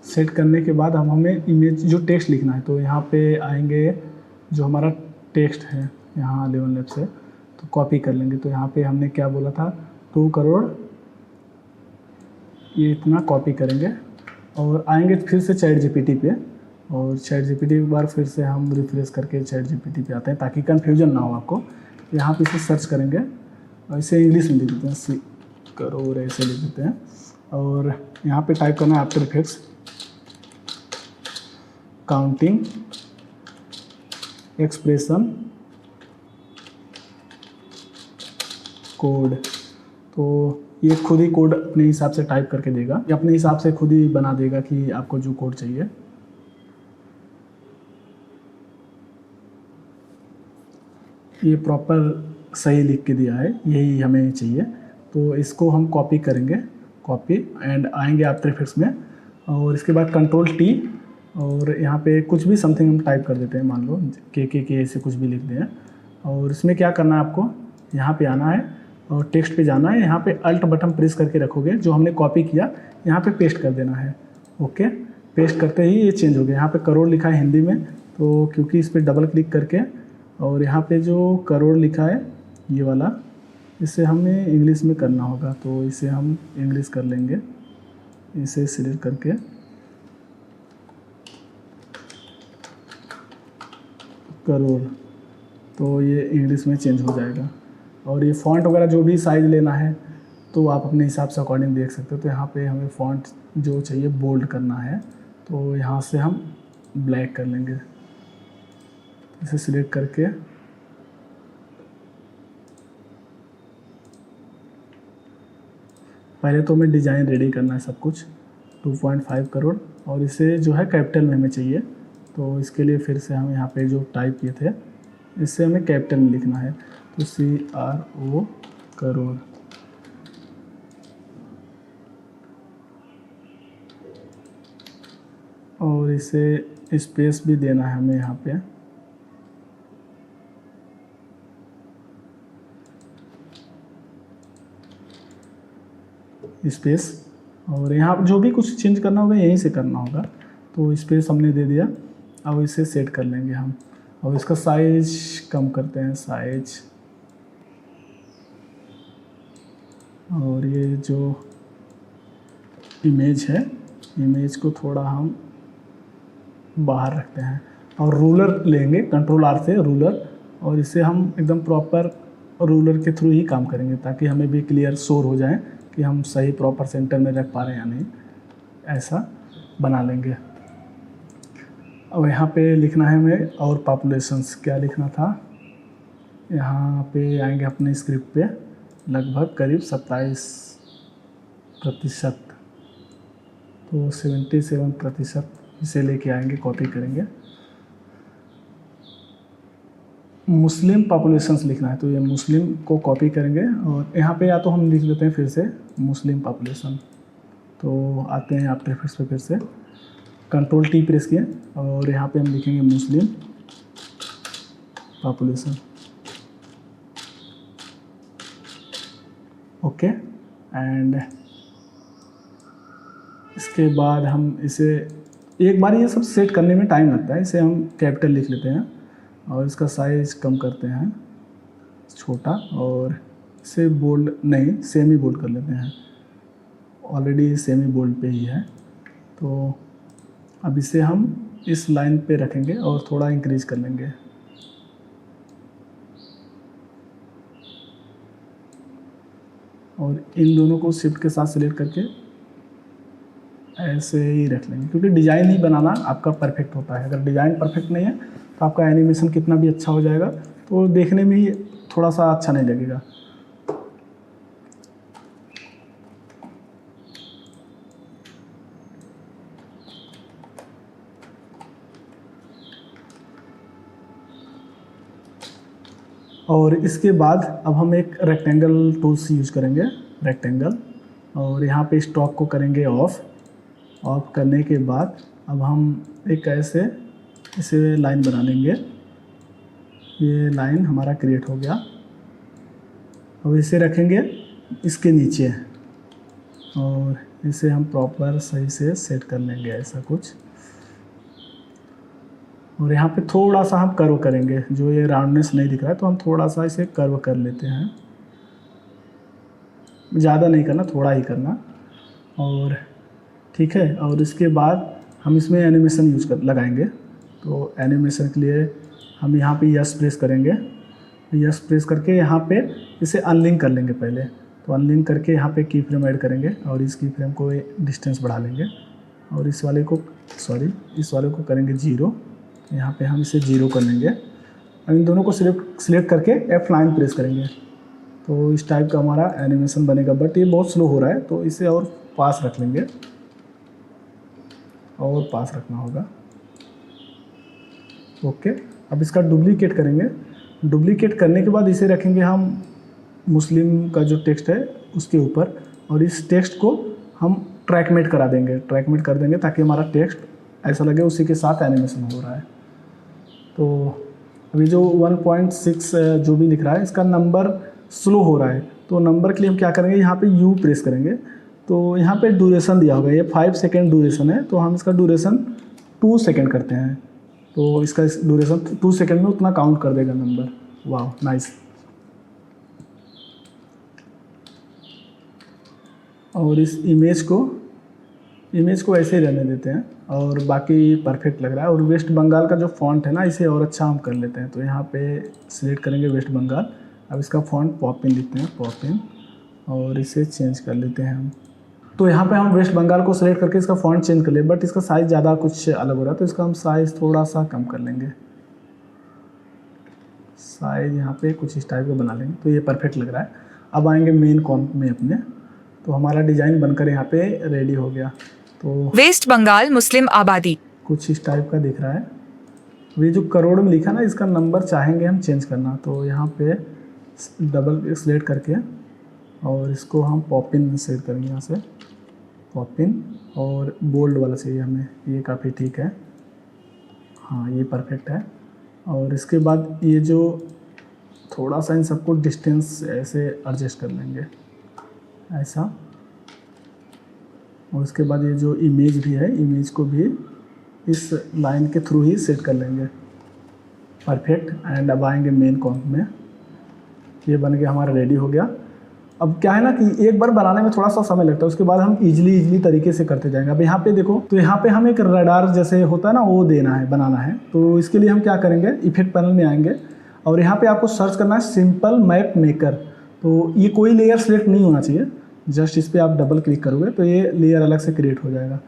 सेट करने के बाद हमें इमेज जो टेक्स्ट लिखना है तो यहाँ पे आएंगे, जो हमारा टेक्स्ट है यहाँ 11 लेफ्ट से तो कॉपी कर लेंगे। तो यहाँ पे हमने क्या बोला था, 2 करोड़, ये इतना कॉपी करेंगे और आएंगे फिर से चैट जीपीटी पे। और चैट जीपीटी एक बार फिर से हम रिफ्रेश करके चैट जीपीटी पे आते हैं ताकि कन्फ्यूजन ना हो आपको। यहाँ पे इसे सर्च करेंगे और इसे इंग्लिश में लिख देते हैं, 6 करोड़ ऐसे लिख देते हैं। और यहाँ पे टाइप करना है after effects counting expression code. तो ये खुद ही कोड अपने हिसाब से टाइप करके देगा, ये अपने हिसाब से खुद ही बना देगा कि आपको जो कोड चाहिए। ये प्रॉपर सही लिख के दिया है, यही हमें चाहिए। तो इसको हम कॉपी करेंगे, कॉपी एंड आएंगे आफ्टर इफेक्ट्स में और इसके बाद Ctrl+T और यहाँ पे कुछ भी समथिंग हम टाइप कर देते हैं, मान लो के ऐसे कुछ भी लिख दें। और इसमें क्या करना है, आपको यहाँ पे आना है और टेक्स्ट पे जाना है, यहाँ पे अल्ट बटन प्रेस करके रखोगे, जो हमने कॉपी किया यहाँ पे पेस्ट कर देना है। ओके, पेस्ट करते ही ये चेंज हो गया। यहाँ पे करोड़ लिखा है हिंदी में, तो क्योंकि इस पर डबल क्लिक करके और यहाँ पे जो करोड़ लिखा है ये वाला, इसे हमें इंग्लिश में करना होगा। तो इसे हम इंग्लिश कर लेंगे, इसे सिलेक्ट करके करोड़, तो ये इंग्लिश में चेंज हो जाएगा। और ये फ़ॉन्ट वगैरह जो भी साइज़ लेना है तो आप अपने हिसाब से अकॉर्डिंग देख सकते हो। तो यहाँ पे हमें फ़ॉन्ट जो चाहिए बोल्ड करना है, तो यहाँ से हम ब्लैक कर लेंगे, इसे सिलेक्ट करके पहले तो हमें डिज़ाइन रेडी करना है सब कुछ। 2.5 करोड़ और इसे जो है कैपिटल में हमें चाहिए, तो इसके लिए फिर से हम यहाँ पे जो टाइप किए थे इससे हमें कैपिटल में लिखना है। तो CRO करोड़, और इसे स्पेस भी देना है हमें यहाँ पे। स्पेस, और यहाँ जो भी कुछ चेंज करना होगा यहीं से करना होगा। तो स्पेस हमने दे दिया, अब इसे सेट कर लेंगे हम। और इसका साइज कम करते हैं, साइज, और ये जो इमेज है इमेज को थोड़ा हम बाहर रखते हैं और रूलर लेंगे, Ctrl+R से रूलर, और इसे हम एकदम प्रॉपर रूलर के थ्रू ही काम करेंगे ताकि हमें भी क्लियर शोर हो जाए कि हम सही प्रॉपर सेंटर में रख पा रहे हैं या नहीं, ऐसा बना लेंगे। अब यहाँ पे लिखना है हमें और पॉपुलेशंस, क्या लिखना था, यहाँ पे आएंगे अपने स्क्रिप्ट पे, लगभग करीब 27%, तो 77% इसे लेके आएंगे, कॉपी करेंगे। मुस्लिम पॉपुलेशंस लिखना है, तो ये मुस्लिम को कॉपी करेंगे और यहाँ पे या तो हम लिख देते हैं फिर से मुस्लिम पॉपुलेशन, तो आते हैं आफ्टर इफेक्ट्स पे, फिर से कंट्रोल टी प्रेस किए और यहाँ पे हम लिखेंगे मुस्लिम पॉपुलेशन। ओके, एंड इसके बाद हम इसे एक बार ये सब सेट करने में टाइम लगता है, इसे हम कैपिटल लिख लेते हैं और इसका साइज़ कम करते हैं छोटा, और इसे बोल्ड नहीं सेमी बोल्ड कर लेते हैं, ऑलरेडी सेमी बोल्ड पे ही है। तो अब इसे हम इस लाइन पे रखेंगे और थोड़ा इंक्रीज कर लेंगे। और इन दोनों को शिफ्ट के साथ सिलेक्ट करके ऐसे ही रख लेंगे, क्योंकि डिज़ाइन ही बनाना आपका परफेक्ट होता है। अगर डिज़ाइन परफेक्ट नहीं है तो आपका एनिमेशन कितना भी अच्छा हो जाएगा तो देखने में ही थोड़ा सा अच्छा नहीं लगेगा। और इसके बाद अब हम एक रेक्टेंगल टूल्स यूज करेंगे, रेक्टेंगल, और यहाँ पे स्टॉक को करेंगे ऑफ करने के बाद अब हम एक ऐसे इसे लाइन बना लेंगे। ये लाइन हमारा क्रिएट हो गया। अब इसे रखेंगे इसके नीचे और इसे हम प्रॉपर सही से सेट कर लेंगे ऐसा कुछ। और यहाँ पे थोड़ा सा हम कर्व करेंगे, जो ये राउंडनेस नहीं दिख रहा है तो हम थोड़ा सा इसे कर्व कर लेते हैं, ज़्यादा नहीं करना, थोड़ा ही करना। और ठीक है, और इसके बाद हम इसमें एनिमेशन लगाएंगे। तो एनिमेशन के लिए हम यहाँ पे यस प्रेस करेंगे, यस प्रेस करके यहाँ पे इसे अनलिंक कर लेंगे पहले। तो अनलिंक करके यहाँ पे की फ्रेम ऐड करेंगे और इस की फ्रेम को डिस्टेंस बढ़ा लेंगे और इस वाले को करेंगे 0। यहाँ पे हम इसे 0 कर लेंगे। अब इन दोनों को सिलेक्ट करके F9 प्रेस करेंगे तो इस टाइप का हमारा एनिमेशन बनेगा। बट ये बहुत स्लो हो रहा है तो इसे और पास रख लेंगे, और पास रखना होगा। ओके, अब इसका डुप्लीकेट करेंगे। डुप्लीकेट करने के बाद इसे रखेंगे हम मुस्लिम का जो टेक्स्ट है उसके ऊपर, और इस टेक्स्ट को हम ट्रैकमेट करा देंगे, ट्रैकमेट कर देंगे ताकि हमारा टेक्स्ट ऐसा लगे उसी के साथ एनिमेशन हो रहा है। तो अभी जो 1.6 जो भी लिख रहा है इसका नंबर स्लो हो रहा है, तो नंबर के लिए हम क्या करेंगे, यहाँ पे U प्रेस करेंगे। तो यहाँ पे ड्यूरेशन दिया होगा, ये 5 सेकेंड ड्यूरेशन है, तो हम इसका ड्यूरेशन 2 सेकेंड करते हैं। तो इसका ड्यूरेशन 2 सेकेंड में उतना काउंट कर देगा नंबर। वाह, नाइस। और इस इमेज को ऐसे ही रहने देते हैं और बाकी परफेक्ट लग रहा है। और वेस्ट बंगाल का जो फॉन्ट है ना, इसे और अच्छा हम कर लेते हैं। तो यहाँ पे सिलेक्ट करेंगे वेस्ट बंगाल। अब इसका फॉन्ट पॉपिन लिखते हैं, पॉपिन, और इसे चेंज कर लेते हैं हम। तो यहाँ पे हम वेस्ट बंगाल को सिलेक्ट करके इसका फॉन्ट चेंज कर ले, बट इसका साइज़ ज़्यादा कुछ अलग हो रहा है तो इसका हम साइज़ थोड़ा सा कम कर लेंगे। साइज़ यहाँ पे कुछ इस टाइप का बना लेंगे तो ये परफेक्ट लग रहा है। अब आएंगे मेन कॉम्प में अपने, तो हमारा डिज़ाइन बनकर यहाँ पे रेडी हो गया। तो वेस्ट बंगाल मुस्लिम आबादी कुछ इस टाइप का दिख रहा है। ये जो करोड़ में लिखा ना, इसका नंबर चाहेंगे हम चेंज करना, तो यहाँ पे डबल सिलेक्ट करके और इसको हम पॉपिन में सेट करेंगे, यहाँ से पॉपिन, और बोल्ड वाला चाहिए हमें, ये काफ़ी ठीक है। हाँ, ये परफेक्ट है। और इसके बाद ये जो थोड़ा सा इन सबको डिस्टेंस ऐसे एडजस्ट कर लेंगे ऐसा। और उसके बाद ये जो इमेज भी है, इमेज को भी इस लाइन के थ्रू ही सेट कर लेंगे। परफेक्ट। एंड अब आएंगे मेन कॉम्प में, ये बन गया, हमारा रेडी हो गया। अब क्या है ना कि एक बार बनाने में थोड़ा सा समय लगता है, उसके बाद हम इजीली तरीके से करते जाएंगे। अब यहाँ पे देखो, तो यहाँ पे हम एक रडार जैसे होता है ना, वो देना है, बनाना है। तो इसके लिए हम क्या करेंगे, इफेक्ट पैनल में आएंगे और यहाँ पे आपको सर्च करना है सिंपल मैप मेकर। तो ये कोई लेयर सिलेक्ट नहीं होना चाहिए, जस्ट इस पर आप डबल क्लिक करोगे तो ये लेयर अलग से क्रिएट हो जाएगा।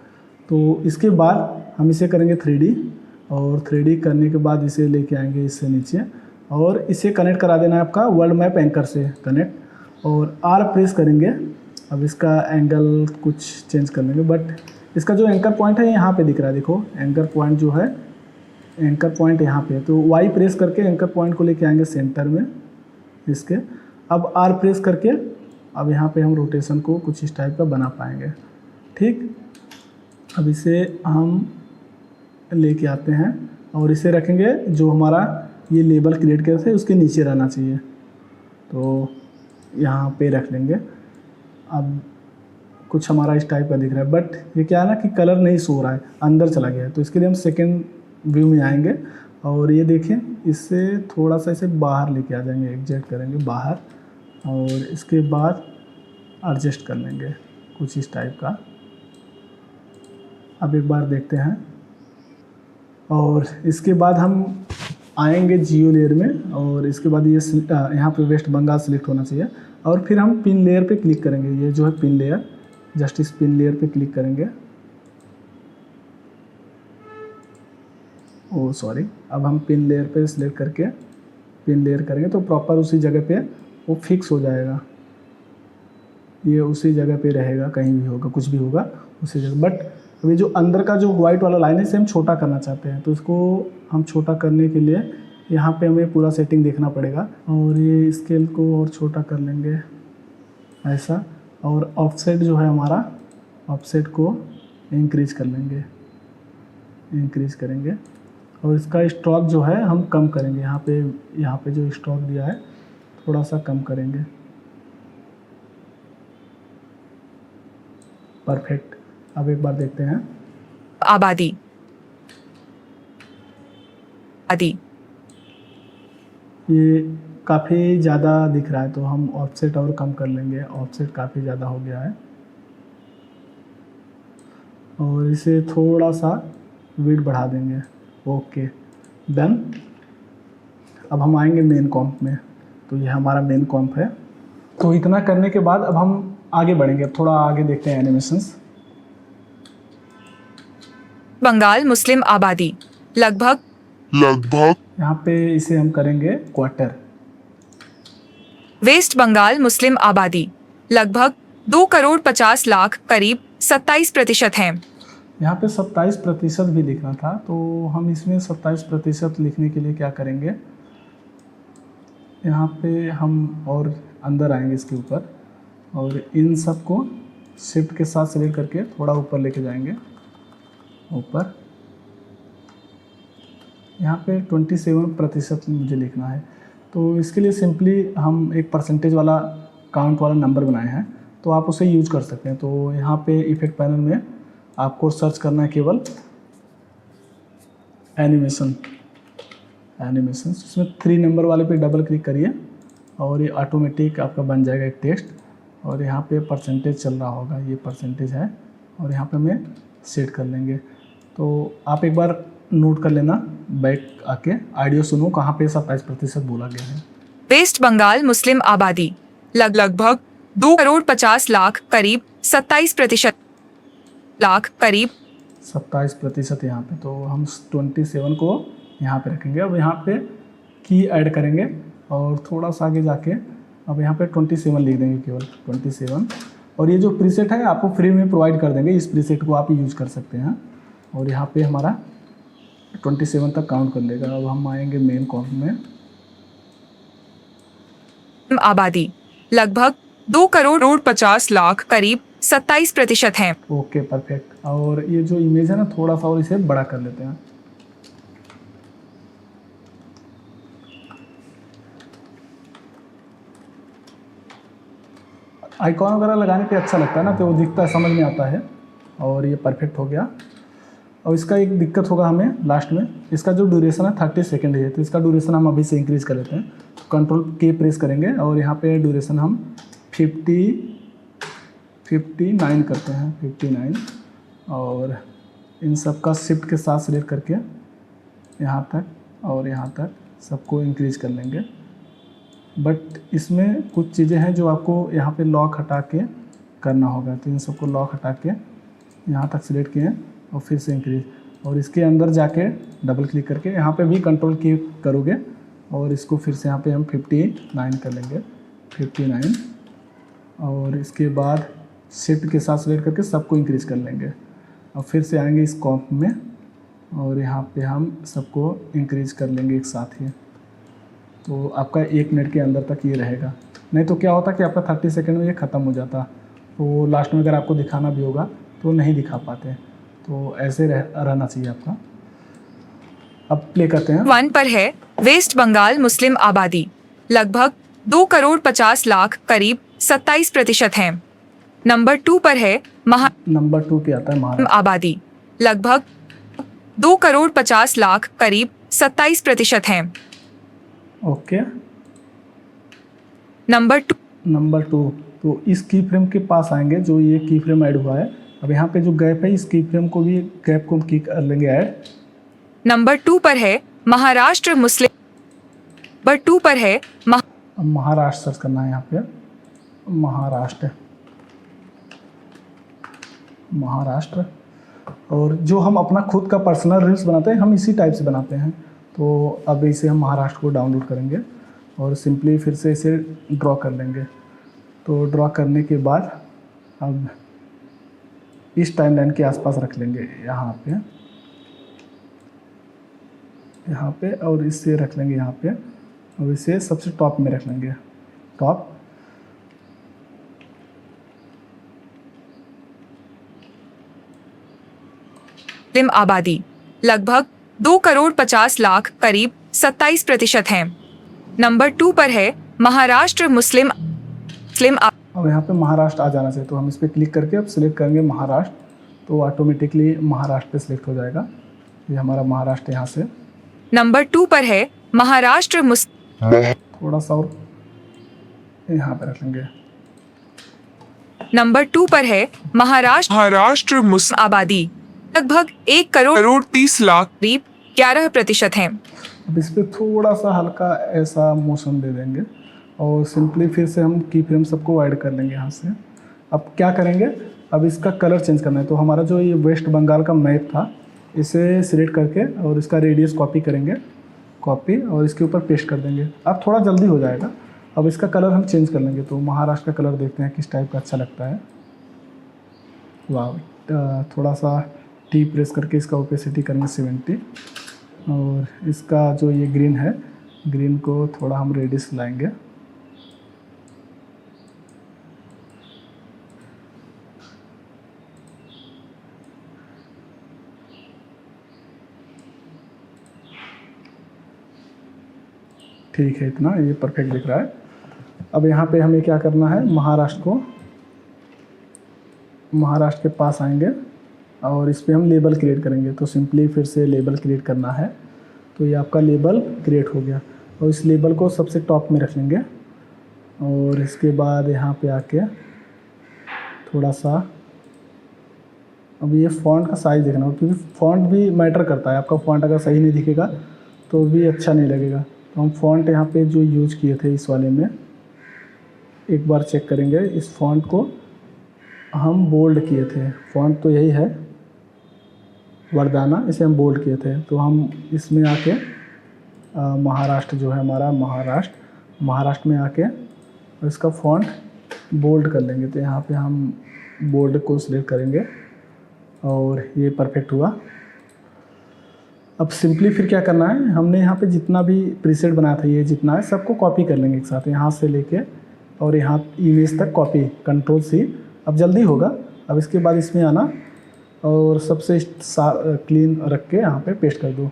तो इसके बाद हम इसे करेंगे 3D, और 3D करने के बाद इसे लेके आएंगे इससे नीचे और इसे कनेक्ट करा देना है आपका वर्ल्ड मैप एंकर से कनेक्ट, और R प्रेस करेंगे। अब इसका एंगल कुछ चेंज कर लेंगे, बट इसका जो एंकर पॉइंट है यहाँ पे दिख रहा है, देखो एंकर पॉइंट जो है, एंकर पॉइंट यहाँ पे, तो Y प्रेस करके एंकर पॉइंट को लेके आएंगे सेंटर में इसके। अब R प्रेस करके अब यहाँ पे हम रोटेशन को कुछ इस टाइप का बना पाएंगे। ठीक। अब इसे हम लेके आते हैं और इसे रखेंगे, जो हमारा ये लेबल क्रिएट किया थे उसके नीचे रहना चाहिए, तो यहाँ पे रख लेंगे। अब कुछ हमारा इस टाइप का दिख रहा है, बट ये क्या है ना कि कलर नहीं सो रहा है, अंदर चला गया है। तो इसके लिए हम सेकेंड व्यू में आएंगे और ये देखें, इससे थोड़ा सा इसे बाहर लेके आ जाएंगे, एग्जैक्ट करेंगे बाहर, और इसके बाद एडजस्ट कर लेंगे कुछ इस टाइप का। अब एक बार देखते हैं, और इसके बाद हम आएंगे जियो लेयर में, और इसके बाद ये यहाँ पे वेस्ट बंगाल सिलेक्ट होना चाहिए, और फिर हम पिन लेयर पे क्लिक करेंगे। ये जो है पिन लेयर, जस्ट इस पिन लेयर पे क्लिक करेंगे। ओ सॉरी, अब हम पिन लेयर पे सिलेक्ट करके पिन लेयर करेंगे तो प्रॉपर उसी जगह पे वो फिक्स हो जाएगा। ये उसी जगह पे रहेगा, कहीं भी होगा, कुछ भी होगा उसी जगह। बट अभी जो अंदर का जो वाइट वाला लाइन है इसे हम छोटा करना चाहते हैं, तो इसको हम छोटा करने के लिए यहाँ पे हमें पूरा सेटिंग देखना पड़ेगा, और ये स्केल को और छोटा कर लेंगे ऐसा, और ऑफसेट जो है हमारा, ऑफसेट को इंक्रीज कर लेंगे, इंक्रीज करेंगे, और इसका स्ट्रोक जो है हम कम करेंगे। यहाँ पे जो स्ट्रोक दिया है थोड़ा सा कम करेंगे। परफेक्ट। अब एक बार देखते हैं। आबादी आदि ये काफ़ी ज़्यादा दिख रहा है, तो हम ऑफसेट और कम कर लेंगे। ऑफसेट काफ़ी ज़्यादा हो गया है, और इसे थोड़ा सा विड्थ बढ़ा देंगे। Okay done. अब हम आएंगे मेन कॉम्प में, तो ये हमारा मेन कॉम्प है। तो इतना करने के बाद अब हम आगे बढ़ेंगे। अब थोड़ा आगे देखते हैं एनिमेशंस। बंगाल मुस्लिम आबादी लगभग यहाँ पे इसे हम करेंगे क्वार्टर। वेस्ट बंगाल मुस्लिम आबादी लगभग 2,50,00,000 करीब 27% है। यहाँ पे 27% भी लिखना था, तो हम इसमें 27% लिखने के लिए क्या करेंगे, यहाँ पे हम और अंदर आएंगे इसके ऊपर, और इन सब को शिफ्ट के साथ सेलेक्ट करके थोड़ा ऊपर लेके जाएंगे, ऊपर। यहाँ पे 27% मुझे लिखना है, तो इसके लिए सिंपली हम एक परसेंटेज वाला काउंट वाला नंबर बनाए हैं, तो आप उसे यूज कर सकते हैं। तो यहाँ पे इफेक्ट पैनल में आपको सर्च करना है केवल एनिमेशन, उसमें 3 नंबर वाले पे डबल क्लिक करिए, और ये ऑटोमेटिक आपका बन जाएगा एक टेक्स्ट, और यहाँ पे परसेंटेज चल रहा होगा, ये परसेंटेज है, और यहाँ पे हमें सेट कर लेंगे। तो आप एक बार नोट कर लेना, बैक आके ऑडियो सुनो कहाँ पे 27% बोला गया है। वेस्ट बंगाल मुस्लिम आबादी लगभग 2,50,00,000 करीब 27% लाख करीब 27% यहाँ पे, तो हम 27 को यहाँ पे रखेंगे। अब यहाँ पे की ऐड करेंगे, और थोड़ा सा आगे जाके अब यहाँ पे 27 लिख देंगे, केवल 27। और ये जो प्रीसेट है आपको फ्री में प्रोवाइड कर देंगे, इस प्रीसेट को आप यूज़ कर सकते हैं, और यहाँ पे हमारा 27 तक काउंट कर लेगा। अब हम आएंगे मेन कॉम्प में। आबादी लगभग 2,50,00,000 करीब 27% है। Okay perfect. और ये जो इमेज है ना, थोड़ा सा और इसे बड़ा कर लेते हैं। आइकॉन वगैरह लगाने पे अच्छा लगता है ना, तो वो दिखता है, समझ में आता है। और ये परफेक्ट हो गया। और इसका एक दिक्कत होगा हमें लास्ट में, इसका जो ड्यूरेशन है 30 सेकेंड है, तो इसका ड्यूरेशन हम अभी से इंक्रीज कर लेते हैं। तो कंट्रोल के प्रेस करेंगे, और यहाँ पे ड्यूरेशन हम 59 करते हैं, 59। और इन सब का शिफ्ट के साथ सिलेक्ट करके यहाँ तक और यहाँ तक सबको इंक्रीज कर लेंगे। बट इसमें कुछ चीज़ें हैं जो आपको यहाँ पे लॉक हटा के करना होगा, तो इन सबको लॉक हटा के यहाँ तक सिलेक्ट किए और फिर से इंक्रीज, और इसके अंदर जाके डबल क्लिक करके यहाँ पे भी कंट्रोल की करोगे, और इसको फिर से यहाँ पे हम 59 कर लेंगे, 59। और इसके बाद शिफ्ट के साथ सिलेक्ट करके सबको इंक्रीज कर लेंगे, और फिर से आएंगे इस कॉम्प में, और यहाँ पे हम सबको इंक्रीज कर लेंगे एक साथ ही। तो आपका 1 मिनट के अंदर तक ये रहेगा। नहीं तो क्या होता कि आपका 30 सेकंड में ये ख़त्म हो जाता, तो लास्ट में अगर आपको दिखाना भी होगा तो नहीं दिखा पाते, तो ऐसे रहना चाहिए आपका। अब प्ले करते हैं। 1 पर है वेस्ट बंगाल मुस्लिम आबादी लगभग 2,50,00,000 करीब 27% है। नंबर 2 पर है नंबर 2 पे आता है महाराष्ट्र। आबादी लगभग 2,50,00,000 करीब 27% है। ओके, नंबर 2 तो इस की फ्रेम के पास आएंगे, जो ये की फ्रेम ऐड हुआ है। अब यहाँ पे जो गैप है, इस की फ्रेम को भी गैप को हम की कर लेंगे ऐड। नंबर 2 पर है महाराष्ट्र मुस्लिम। नंबर 2 पर है अब महाराष्ट्र सर्च करना है यहाँ पे, महाराष्ट्र। और जो हम अपना खुद का पर्सनल रील्स बनाते हैं, हम इसी टाइप से बनाते हैं। तो अब इसे हम महाराष्ट्र को डाउनलोड करेंगे और सिंपली फिर से इसे ड्रॉ कर लेंगे। तो ड्रॉ करने के बाद अब इस टाइमलाइन के आसपास रख लेंगे, यहाँ पे और इससे रख लेंगे यहाँ पे, और इसे सबसे टॉप में रख लेंगे, टॉप। मुस्लिम आबादी लगभग 2,50,00,000 करीब 27% है। नंबर 2 पर है महाराष्ट्र मुस्लिम। अब यहाँ पे महाराष्ट्र आ जाना चाहिए, तो हम इस पर क्लिक करके अब सिलेक्ट करेंगे महाराष्ट्र, तो ऑटोमेटिकली महाराष्ट्र पे सिलेक्ट हो जाएगा। ये हमारा महाराष्ट्र यहाँ से। नंबर 2 पर है महाराष्ट्र मुस्लिम। थोड़ा सा और यहाँ पे रख लेंगे। नंबर 2 पर है महाराष्ट्र मुस्लिम आबादी लगभग 1,30,00,000 करीब 11% है। अब इस पर थोड़ा सा हल्का ऐसा मोशन दे देंगे और सिंपली फिर से हम की फ्रेम सबको ऐड कर लेंगे यहाँ से। अब क्या करेंगे, अब इसका कलर चेंज करना है। तो हमारा जो ये वेस्ट बंगाल का मैप था, इसे सिलेक्ट करके और इसका रेडियस कॉपी करेंगे, कॉपी, और इसके ऊपर पेस्ट कर देंगे। अब थोड़ा जल्दी हो जाएगा। अब इसका कलर हम चेंज कर लेंगे। तो महाराष्ट्र का कलर देखते हैं किस टाइप का अच्छा लगता है। वाह, थोड़ा सा टी प्रेस करके इसका ओपेसिटी करेंगे 70, और इसका जो ये ग्रीन है, ग्रीन को थोड़ा हम रेडियस लाएंगे। ठीक है, इतना ये परफेक्ट दिख रहा है। अब यहाँ पे हमें क्या करना है, महाराष्ट्र के पास आएंगे और इस पर हम लेबल क्रिएट करेंगे। तो सिंपली फिर से लेबल क्रिएट करना है। तो ये आपका लेबल क्रिएट हो गया, और इस लेबल को सबसे टॉप में रख लेंगे। और इसके बाद यहाँ पे आके थोड़ा सा, अब ये फ़ॉन्ट का साइज़ देखना होगा, क्योंकि फ़ॉन्ट भी मैटर करता है। आपका फ़ॉन्ट अगर सही नहीं दिखेगा तो भी अच्छा नहीं लगेगा। तो हम फ़ॉन्ट यहाँ पे जो यूज़ किए थे इस वाले में, एक बार चेक करेंगे। इस फ़ॉन्ट को हम बोल्ड किए थे, फ़ॉन्ट तो यही है वरदाना, इसे हम बोल्ड किए थे। तो हम इसमें आके महाराष्ट्र जो है हमारा, महाराष्ट्र में आके और इसका फ़ॉन्ट बोल्ड कर लेंगे। तो यहाँ पे हम बोल्ड को सिलेक्ट करेंगे और ये परफेक्ट हुआ। अब सिंपली फिर क्या करना है, हमने यहाँ पे जितना भी प्रीसेट बनाया था, ये जितना है सबको कॉपी कर लेंगे एक साथ, यहाँ से लेके और यहाँ इमेज तक कॉपी, Ctrl+C। अब जल्दी होगा। अब इसके बाद इसमें आना और सबसे क्लीन रख के यहाँ पे पेस्ट कर दो।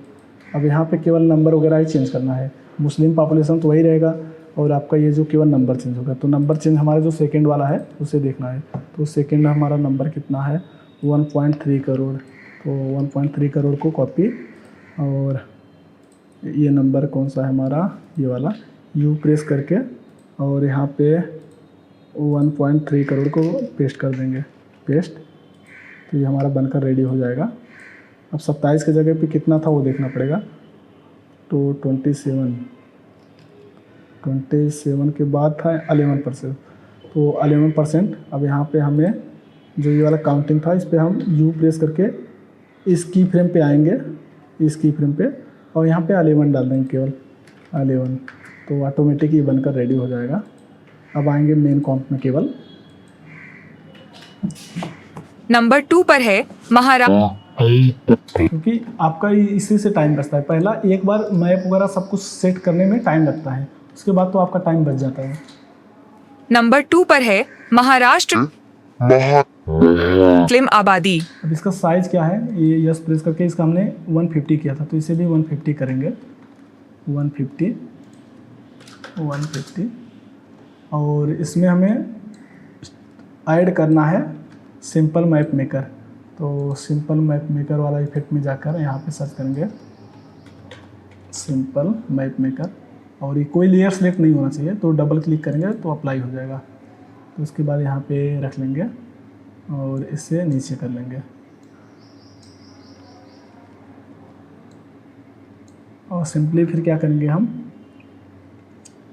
अब यहाँ पे केवल नंबर वगैरह ही चेंज करना है। मुस्लिम पॉपुलेशन तो वही रहेगा, और आपका ये जो केवल नंबर चेंज होगा। तो नंबर चेंज हमारा जो सेकंड वाला है उसे देखना है। तो सेकंड हमारा नंबर कितना है, 1.3 करोड़। तो 1.3 करोड़ को कॉपी, और ये नंबर कौन सा है हमारा, ये वाला, यू प्रेस करके और यहाँ पे 1.3 करोड़ को पेस्ट कर देंगे, पेस्ट। तो ये हमारा बनकर रेडी हो जाएगा। अब 27 के जगह पे कितना था वो देखना पड़ेगा। तो 27 के बाद था 11%। तो 11%। अब यहाँ पे हमें जो ये वाला काउंटिंग था, इस पर हम यू प्रेस करके इस की फ्रेम पे आएंगे, इस की फ्रेम पे, और यहाँ पे 11 डाल देंगे, केवल 11। तो ऑटोमेटिक ये बनकर रेडी हो जाएगा। अब आएंगे मेन कॉम्प में केवल। नंबर 2 पर है महाराष्ट्र। क्योंकि आपका इसी से टाइम बचता है। पहला एक बार मैप वगैरह सब कुछ सेट करने में टाइम लगता है, उसके बाद तो आपका टाइम बच जाता है। नंबर 2 पर है महाराष्ट्र। मुस्लिम आबादी। अब इसका साइज़ क्या है, ये यस प्रेस करके इसका हमने 150 किया था, तो इसे भी 150 करेंगे। 150 और इसमें हमें ऐड करना है सिंपल मैप मेकर। तो सिंपल मैप मेकर वाला इफेक्ट में जाकर यहाँ पे सर्च करेंगे सिंपल मैप मेकर, और ये कोई लेयर सेलेक्ट नहीं होना चाहिए, तो डबल क्लिक करेंगे तो अप्लाई हो जाएगा। तो उसके बाद यहाँ पे रख लेंगे और इसे नीचे कर लेंगे, और सिंपली फिर क्या करेंगे हम,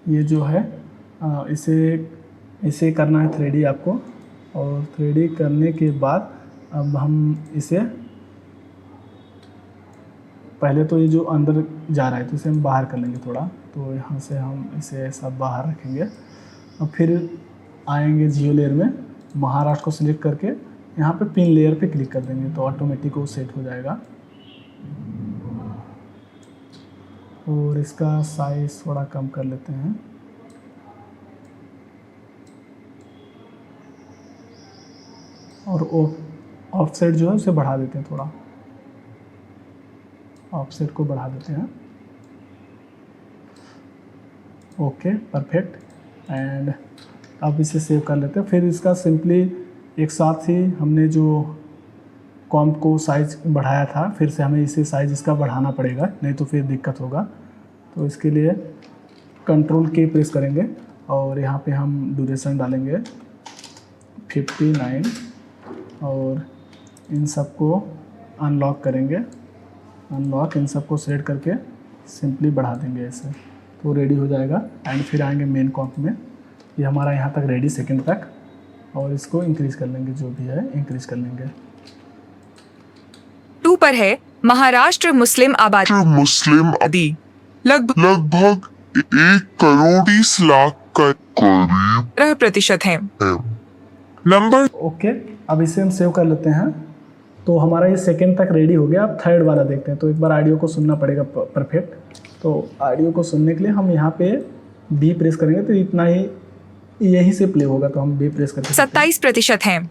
ये जो है इसे करना है 3D आपको, और 3D करने के बाद अब हम इसे पहले तो ये जो अंदर जा रहा है तो इसे हम बाहर कर लेंगे थोड़ा, तो यहाँ से हम इसे ऐसा बाहर रखेंगे। और फिर आएंगे जियो लेयर में, महाराष्ट्र को सिलेक्ट करके यहाँ पे पिन लेयर पे क्लिक कर देंगे, तो ऑटोमेटिक वो सेट हो जाएगा। और इसका साइज थोड़ा कम कर लेते हैं, और ऑफसेट जो है उसे बढ़ा देते हैं, थोड़ा ऑफसेट को बढ़ा देते हैं। Okay, perfect. एंड अब इसे सेव कर लेते हैं। फिर इसका सिंपली एक साथ ही हमने जो कॉम्प को साइज बढ़ाया था, फिर से हमें इसे साइज इसका बढ़ाना पड़ेगा, नहीं तो फिर दिक्कत होगा। तो इसके लिए कंट्रोल के प्रेस करेंगे और यहाँ पे हम ड्यूरेशन डालेंगे 59 और इन सबको अनलॉक करेंगे। अनलॉक इन सबको सेलेक्ट करके सिंपली बढ़ा देंगे ऐसे, तो रेडी हो जाएगा। एंड फिर आएंगे मेन कॉम्प में, ये हमारा यहाँ तक रेडी सेकंड तक, और इसको इंक्रीज़ कर लेंगे, जो भी है इंक्रीज़ कर लेंगे। 2 पर है महाराष्ट्र मुस्लिम आबादी लगभग 1,30,00,000 का करीब 13% है। नंबर ओके, अब इसे हम सेव कर लेते हैं। तो हमारा ये सेकंड तक रेडी हो गया। अब थर्ड वाला देखते हैं। तो एक बार ऑडियो को सुनना पड़ेगा परफेक्ट। तो ऑडियो को सुनने के लिए हम यहाँ पे बी प्रेस करेंगे, तो इतना ही यहीं से प्ले होगा, तो हम बी प्रेस करके 27% है।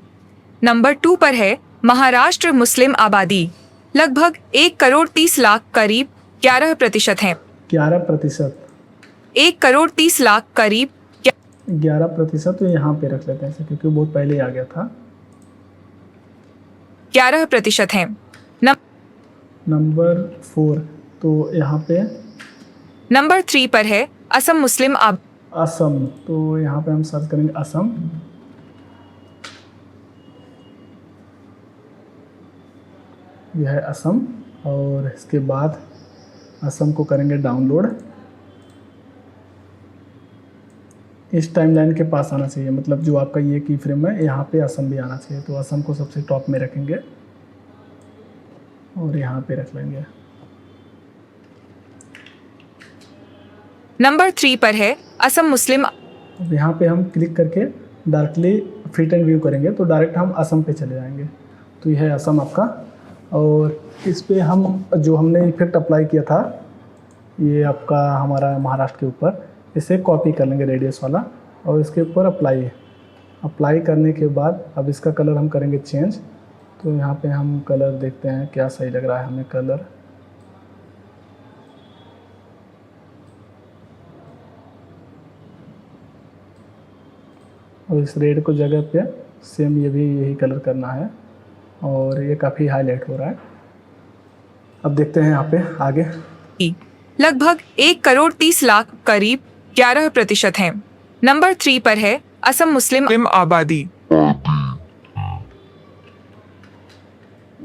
नंबर 2 पर है महाराष्ट्र मुस्लिम आबादी लगभग 1,30,00,000 करीब 11% है। 11%, 1,30,00,000 करीब 11%, तो यहाँ पे रख लेते हैं ऐसे, क्योंकि बहुत पहले ही आ गया था। 11% है। नंबर 4, तो यहाँ पे नंबर 3 पर है असम मुस्लिम असम, तो यहाँ पे हम सर्च करेंगे असम। यह है असम, और इसके बाद असम को करेंगे डाउनलोड। इस टाइमलाइन के पास आना चाहिए, मतलब जो आपका ये की फ्रेम है यहाँ पे असम भी आना चाहिए। तो असम को सबसे टॉप में रखेंगे और यहाँ पे रख लेंगे। नंबर 3 पर है असम मुस्लिम। अब यहाँ पे हम क्लिक करके डायरेक्टली फिट एंड व्यू करेंगे, तो डायरेक्ट हम असम पे चले जाएंगे। तो यह है असम आपका, और इस पे हम जो हमने इफेक्ट अप्लाई किया था, ये आपका हमारा महाराष्ट्र के ऊपर, इसे कॉपी कर लेंगे रेडियस वाला, और इसके ऊपर अप्लाई करने के बाद अब इसका कलर हम करेंगे चेंज। तो यहाँ पे हम कलर देखते हैं क्या सही लग रहा है हमें कलर। और इस रेड को जगह पे सेम ये भी यही कलर करना है, और ये काफ़ी हाईलाइट हो रहा है। अब देखते हैं यहाँ पे आगे। लगभग 1,30,00,000 करीब 11% है। नंबर 3 पर है असम मुस्लिम आबादी।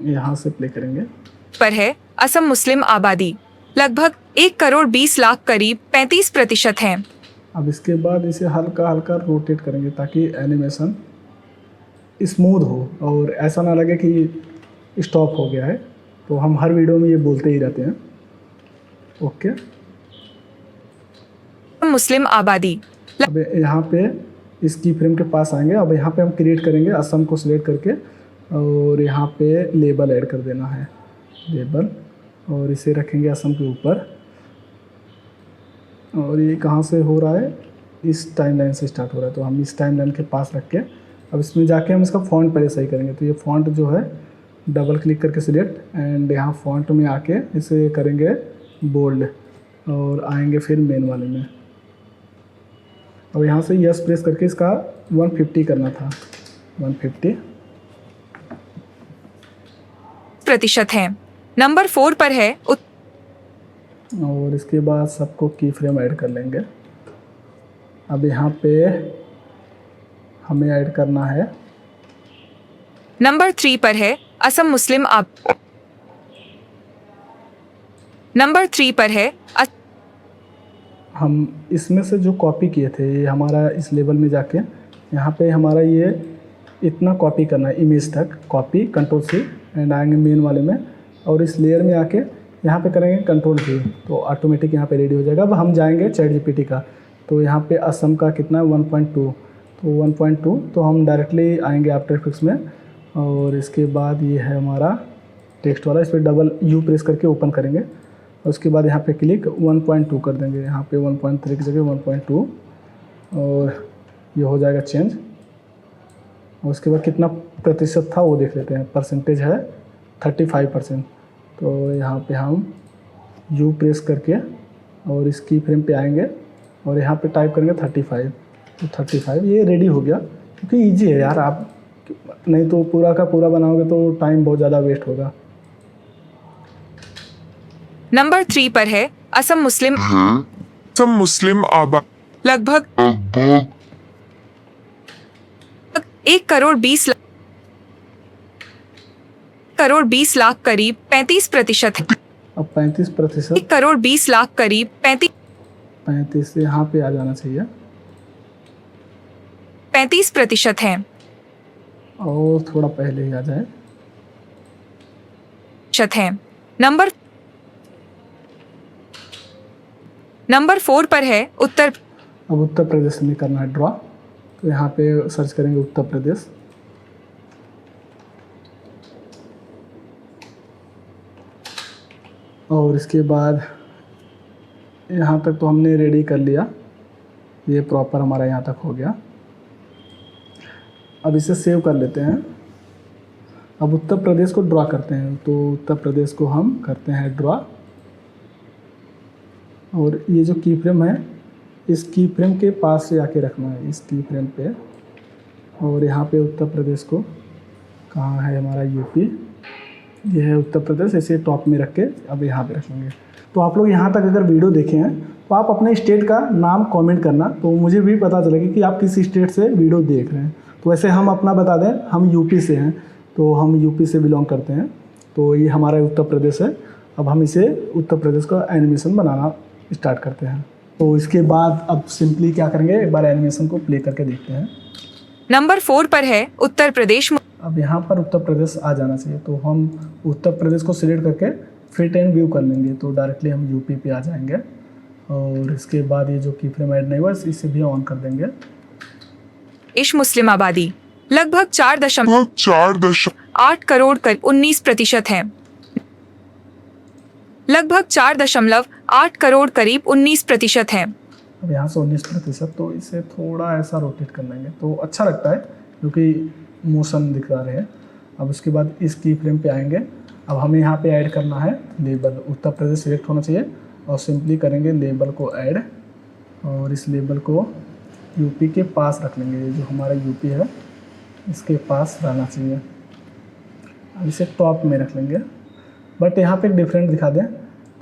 यहाँ से प्ले करेंगे। पर है असम मुस्लिम आबादी लगभग 1,20,00,000 करीब 35% है। अब इसके बाद इसे हल्का हल्का रोटेट करेंगे ताकि एनिमेशन स्मूथ हो और ऐसा ना लगे कि स्टॉप हो गया है। तो हम हर वीडियो में ये बोलते ही रहते हैं। ओके, मुस्लिम आबादी। अब यहाँ पे इस की फ्रेम के पास आएंगे। अब यहाँ पे हम क्रिएट करेंगे असम को सिलेक्ट करके, और यहाँ पे लेबल ऐड कर देना है, लेबल, और इसे रखेंगे असम के ऊपर। और ये कहाँ से हो रहा है, इस टाइमलाइन से स्टार्ट हो रहा है, तो हम इस टाइमलाइन के पास रख के अब इसमें जाके हम इसका फ़ॉन्ट पहले सही करेंगे। तो ये फ़ॉन्ट जो है डबल क्लिक करके सिलेक्ट एंड यहाँ फ़ॉन्ट में आके इसे करेंगे बोल्ड और आएंगे फिर मेन वाले में। और यहाँ से यस प्रेस करके इसका 150 करना था, 150% है। नंबर 4 पर है और इसके बाद सबको की फ्रेम ऐड कर लेंगे। अब यहाँ पे हमें ऐड करना है, नंबर 3 पर है असम मुस्लिम नंबर 3 पर है हम इसमें से जो कॉपी किए थे ये हमारा इस लेवल में जाके यहाँ पे हमारा ये इतना कॉपी करना है, इमेज तक कॉपी, कंट्रोल सी एंड आएंगे मेन वाले में और इस लेयर में आके यहाँ पे करेंगे कंट्रोल जी, तो ऑटोमेटिक यहाँ पे रेडी हो जाएगा। अब हम जाएंगे चैट जीपीटी का, तो यहाँ पे असम का कितना है 1.2, तो 1.2 तो हम डायरेक्टली आएंगे आफ्टर इफेक्ट्स में और इसके बाद ये है हमारा टेक्स्ट वाला, इस पर डबल यू प्रेस करके ओपन करेंगे और उसके बाद यहाँ पे क्लिक 1.2 कर देंगे, यहाँ पे 1.3 की जगह 1.2 और ये हो जाएगा चेंज। और उसके बाद कितना प्रतिशत था वो देख लेते हैं, परसेंटेज है 35%, तो यहाँ पे हम यू प्रेस करके और इस की फ्रेम पे आएंगे और यहाँ पे टाइप करेंगे 35, तो 35 ये रेडी हो गया। क्योंकि ईजी है यार, आप नहीं तो पूरा का पूरा बनाओगे तो टाइम बहुत ज़्यादा वेस्ट होगा। नंबर 3 पर है असम मुस्लिम आबादी लगभग 1,20,00,000 करीब 35% है। अब 35%, 1,20,00,000 करीब 35 से यहाँ पे आ जाना चाहिए 35% है और थोड़ा पहले ही आ जाए। नंबर 4 पर है अब उत्तर प्रदेश में करना है ड्रॉ, तो यहाँ पे सर्च करेंगे उत्तर प्रदेश और इसके बाद यहाँ तक तो हमने रेडी कर लिया, ये प्रॉपर हमारा यहाँ तक हो गया। अब इसे सेव कर लेते हैं। अब उत्तर प्रदेश को ड्रॉ करते हैं, तो उत्तर प्रदेश को हम करते हैं ड्रॉ और ये जो की फ्रेम है इस की फ्रेम के पास से आके रखना है, इस की फ्रेम पे, और यहाँ पे उत्तर प्रदेश को कहाँ है हमारा यूपी, ये है उत्तर प्रदेश, ऐसे टॉप में रख के अब यहाँ पे रखेंगे। तो आप लोग यहाँ तक अगर वीडियो देखे हैं तो आप अपने स्टेट का नाम कमेंट करना, तो मुझे भी पता चलेगा कि आप किस स्टेट से वीडियो देख रहे हैं। तो वैसे हम अपना बता दें, हम यूपी से हैं, तो हम यूपी से बिलोंग करते हैं, तो ये हमारा उत्तर प्रदेश है। अब हम इसे उत्तर प्रदेश का एनिमेशन बनाना स्टार्ट करते हैं। तो इसके बाद अब सिंपली क्या करेंगे, एक बार एनिमेशन को प्ले करके देखते हैं। नंबर 4 पर है उत्तर प्रदेश। अब यहाँ पर उत्तर प्रदेश आ जाना चाहिए, तो हम उत्तर प्रदेश को सिलेक्ट करके फिट एंड व्यू कर लेंगे, तो डायरेक्टली हम यूपी पे आ जाएंगे और इसके बाद ये जो की फ्रेम ऐड नहीं हुआ इसे भी ऑन कर देंगे। इश मुस्लिम आबादी लगभग 4.8 करोड़ करीब 19% है। लगभग 4.8 करोड़ करीब 19% है। अब यहाँ से 19%, तो इसे थोड़ा ऐसा रोटेट कर लेंगे तो अच्छा लगता है क्योंकि मोशन दिखा रहे हैं। अब उसके बाद इस की फ्रेम पे आएंगे। अब हमें यहाँ पे ऐड करना है लेबल, उत्तर प्रदेश सिलेक्ट होना चाहिए और सिंपली करेंगे लेबल को ऐड और इस लेबल को यूपी के पास रख लेंगे, जो हमारा यूपी है इसके पास रहना चाहिए। अब इसे टॉप में रख लेंगे, बट यहाँ पे डिफरेंट दिखा दें,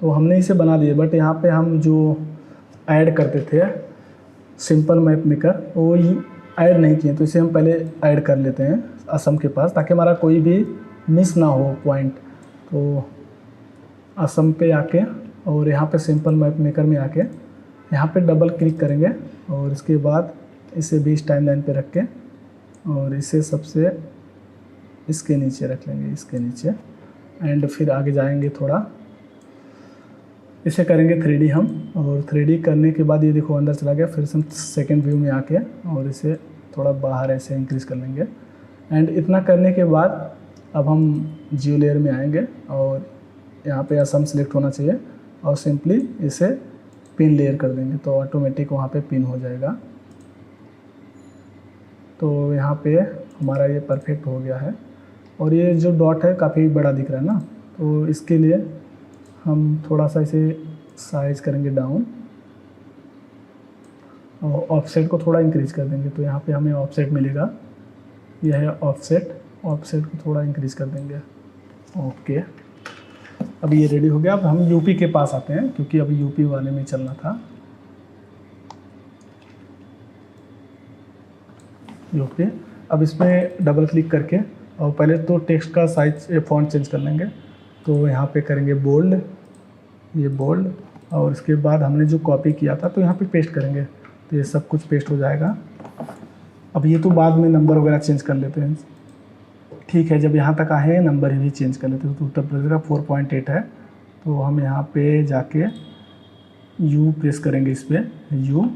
तो हमने इसे बना दिया, बट यहाँ पे हम जो ऐड करते थे सिंपल मैप मेकर वो ऐड नहीं किए, तो इसे हम पहले ऐड कर लेते हैं असम के पास, ताकि हमारा कोई भी मिस ना हो पॉइंट। तो असम पे आके और यहाँ पे सिंपल मैप मेकर में आके यहाँ पे डबल क्लिक करेंगे और इसके बाद इसे भी इस टाइम लाइन पर रख के और इसे सबसे इसके नीचे रख लेंगे, इसके नीचे, एंड फिर आगे जाएंगे थोड़ा, इसे करेंगे 3D हम, और 3D करने के बाद ये देखो अंदर चला गया। फिर से हम सेकेंड व्यू में आके और इसे थोड़ा बाहर ऐसे इंक्रीज़ कर लेंगे। एंड इतना करने के बाद अब हम जियो लेयर में आएंगे और यहाँ पे असम सेलेक्ट होना चाहिए और सिंपली इसे पिन लेयर कर देंगे, तो ऑटोमेटिक वहाँ पे पिन हो जाएगा। तो यहाँ पे हमारा ये परफेक्ट हो गया है। और ये जो डॉट है काफ़ी बड़ा दिख रहा है ना, तो इसके लिए हम थोड़ा सा इसे साइज करेंगे डाउन और ऑफसेट को थोड़ा इंक्रीज कर देंगे। तो यहाँ पे हमें ऑफसेट मिलेगा, यह है ऑफसेट को थोड़ा इंक्रीज कर देंगे। ओके, अब ये रेडी हो गया। अब हम यूपी के पास आते हैं, क्योंकि अभी यूपी वाले में चलना था। यूपी, अब इसमें डबल क्लिक करके और पहले तो टेक्स्ट का साइज फॉन्ट चेंज कर लेंगे। तो यहाँ पे करेंगे बोल्ड, ये बोल्ड, और इसके बाद हमने जो कॉपी किया था तो यहाँ पे पेस्ट करेंगे, तो ये सब कुछ पेस्ट हो जाएगा। अब ये तो बाद में नंबर वगैरह चेंज कर लेते हैं, ठीक है। जब यहाँ तक आए नंबर भी चेंज कर लेते हैं। तो उत्तर प्रदेश का 4.8 है, तो हम यहाँ पे जाके U प्रेस करेंगे, इस पर U,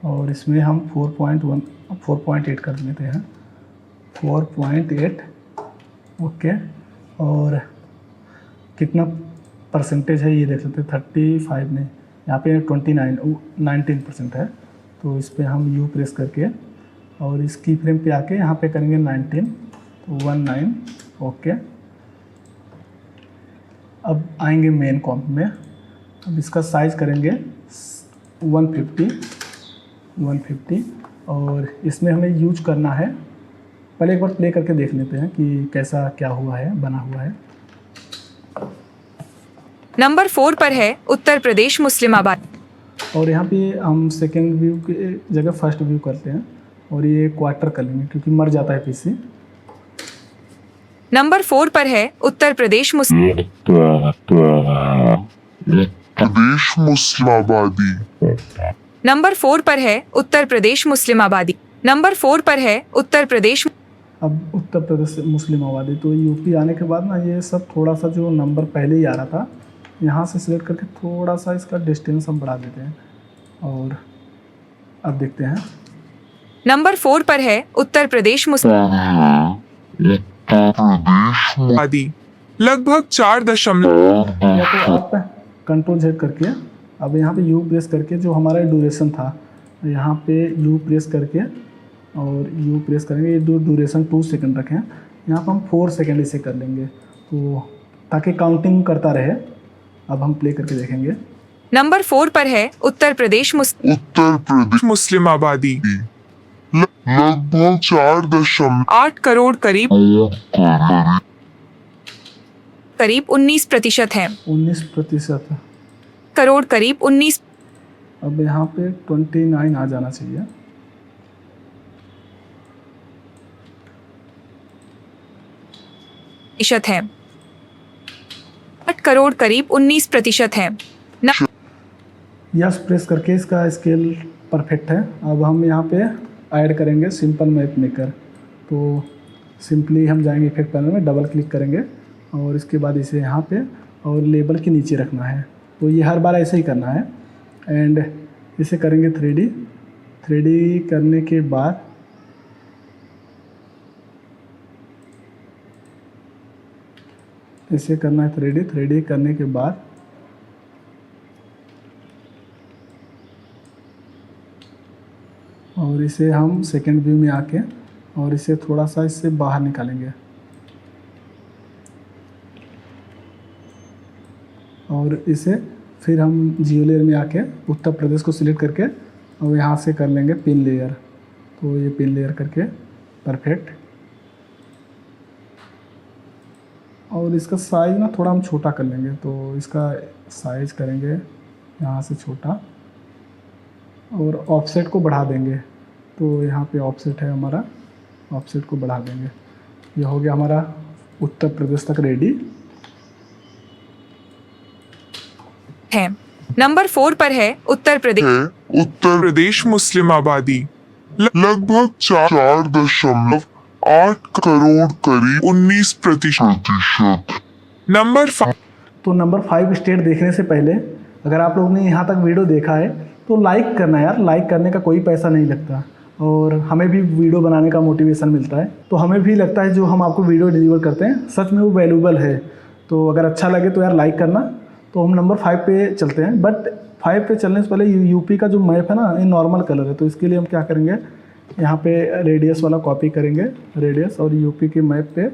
और इसमें हम 4.8 कर लेते हैं, 4.8। ओके, और कितना परसेंटेज है ये देख सकते हैं, 35 नहीं, यहाँ पे 19% है। तो इस पर हम U प्रेस करके और इस की फ्रेम पे आके यहाँ पे करेंगे 19, तो 19। ओके, अब आएंगे मेन कॉम्प में। अब इसका साइज करेंगे 150, और इसमें हमें यूज करना है। पहले एक बार प्ले करके देख लेते हैं कि कैसा क्या हुआ है, बना हुआ है। नंबर 4 पर है उत्तर प्रदेश मुस्लिम आबादी। और यहाँ पे हम सेकेंड व्यू की जगह फर्स्ट व्यू करते हैं, और ये क्वार्टर कर लेंगे क्योंकि मर जाता है पीसी। नंबर 4 पर है उत्तर प्रदेश मुस्लिम आबादी। नंबर 4 पर है उत्तर प्रदेश मुस्लिम आबादी। नंबर 4 पर है उत्तर प्रदेश। अब उत्तर प्रदेश मुस्लिम आबादी, तो यूपी आने के बाद ना ये सब थोड़ा सा जो नंबर पहले ही आ रहा था, यहाँ से सिलेक्ट करके थोड़ा सा इसका डिस्टेंस हम बढ़ा देते हैं। और अब देखते हैं, नंबर 4 पर है उत्तर प्रदेश मुस्लिम आबादी लगभग 4 या तो आप कंट्रोल Z करके, अब यहाँ पे U प्रेस करके जो हमारा ड्यूरेशन था, यहाँ पे U प्रेस करके और U प्रेस करेंगे, ये ड्यूरेशन 2 सेकंड रखें, यहाँ पर हम 4 सेकंड इसे कर लेंगे, तो ताकि काउंटिंग करता रहे। अब हम प्ले करके देखेंगे। नंबर 4 पर है उत्तर प्रदेश मुस्लिम आबादी लगभग 4.8 करोड़, करीब 19% है। 19% करोड़ करीब 19। अब यहाँ पे 29 आ जाना चाहिए। प्रतिशत है। 8 करोड़ करीब 19% है। यस प्रेस करके इसका स्केल परफेक्ट है। अब हम यहाँ पे ऐड करेंगे सिंपल मैप मेकर। तो सिंपली हम जाएंगे इफेक्ट पैनल में, डबल क्लिक करेंगे और इसके बाद इसे यहाँ पे और लेबल के नीचे रखना है। तो ये हर बार ऐसे ही करना है। एंड इसे करेंगे 3D करने के बाद इसे करना है 3D करने के बाद और इसे हम सेकेंड व्यू में आके और इसे थोड़ा सा इससे बाहर निकालेंगे और इसे फिर हम जियो लेयर में आके उत्तर प्रदेश को सिलेक्ट करके और यहाँ से कर लेंगे पिन लेयर। तो ये पिन लेयर करके परफेक्ट। और इसका साइज ना थोड़ा हम छोटा कर लेंगे। तो इसका साइज करेंगे यहाँ से छोटा और ऑफसेट को बढ़ा देंगे। तो यहाँ पे ऑफसेट है हमारा, ऑफसेट को बढ़ा देंगे। ये हो गया हमारा उत्तर प्रदेश तक रेडी है। नंबर 4 पर है उत्तर प्रदेश मुस्लिम आबादी लगभग 4.8 करोड़ करीब 19%। नंबर 5। तो नंबर 5 स्टेट देखने से पहले अगर आप लोगों ने यहाँ तक वीडियो देखा है तो लाइक करना यार। लाइक करने का कोई पैसा नहीं लगता और हमें भी वीडियो बनाने का मोटिवेशन मिलता है। तो हमें भी लगता है जो हम आपको वीडियो डिलीवर करते हैं सच में वो वैल्यूबल है। तो अगर अच्छा लगे तो यार लाइक करना। तो हम नंबर 5 पे चलते हैं। बट 5 पे चलने से पहले यूपी का जो मैप है ना ये नॉर्मल कलर है। तो इसके लिए हम क्या करेंगे, यहाँ पे रेडियस वाला कॉपी करेंगे, रेडियस, और यूपी के मैप पे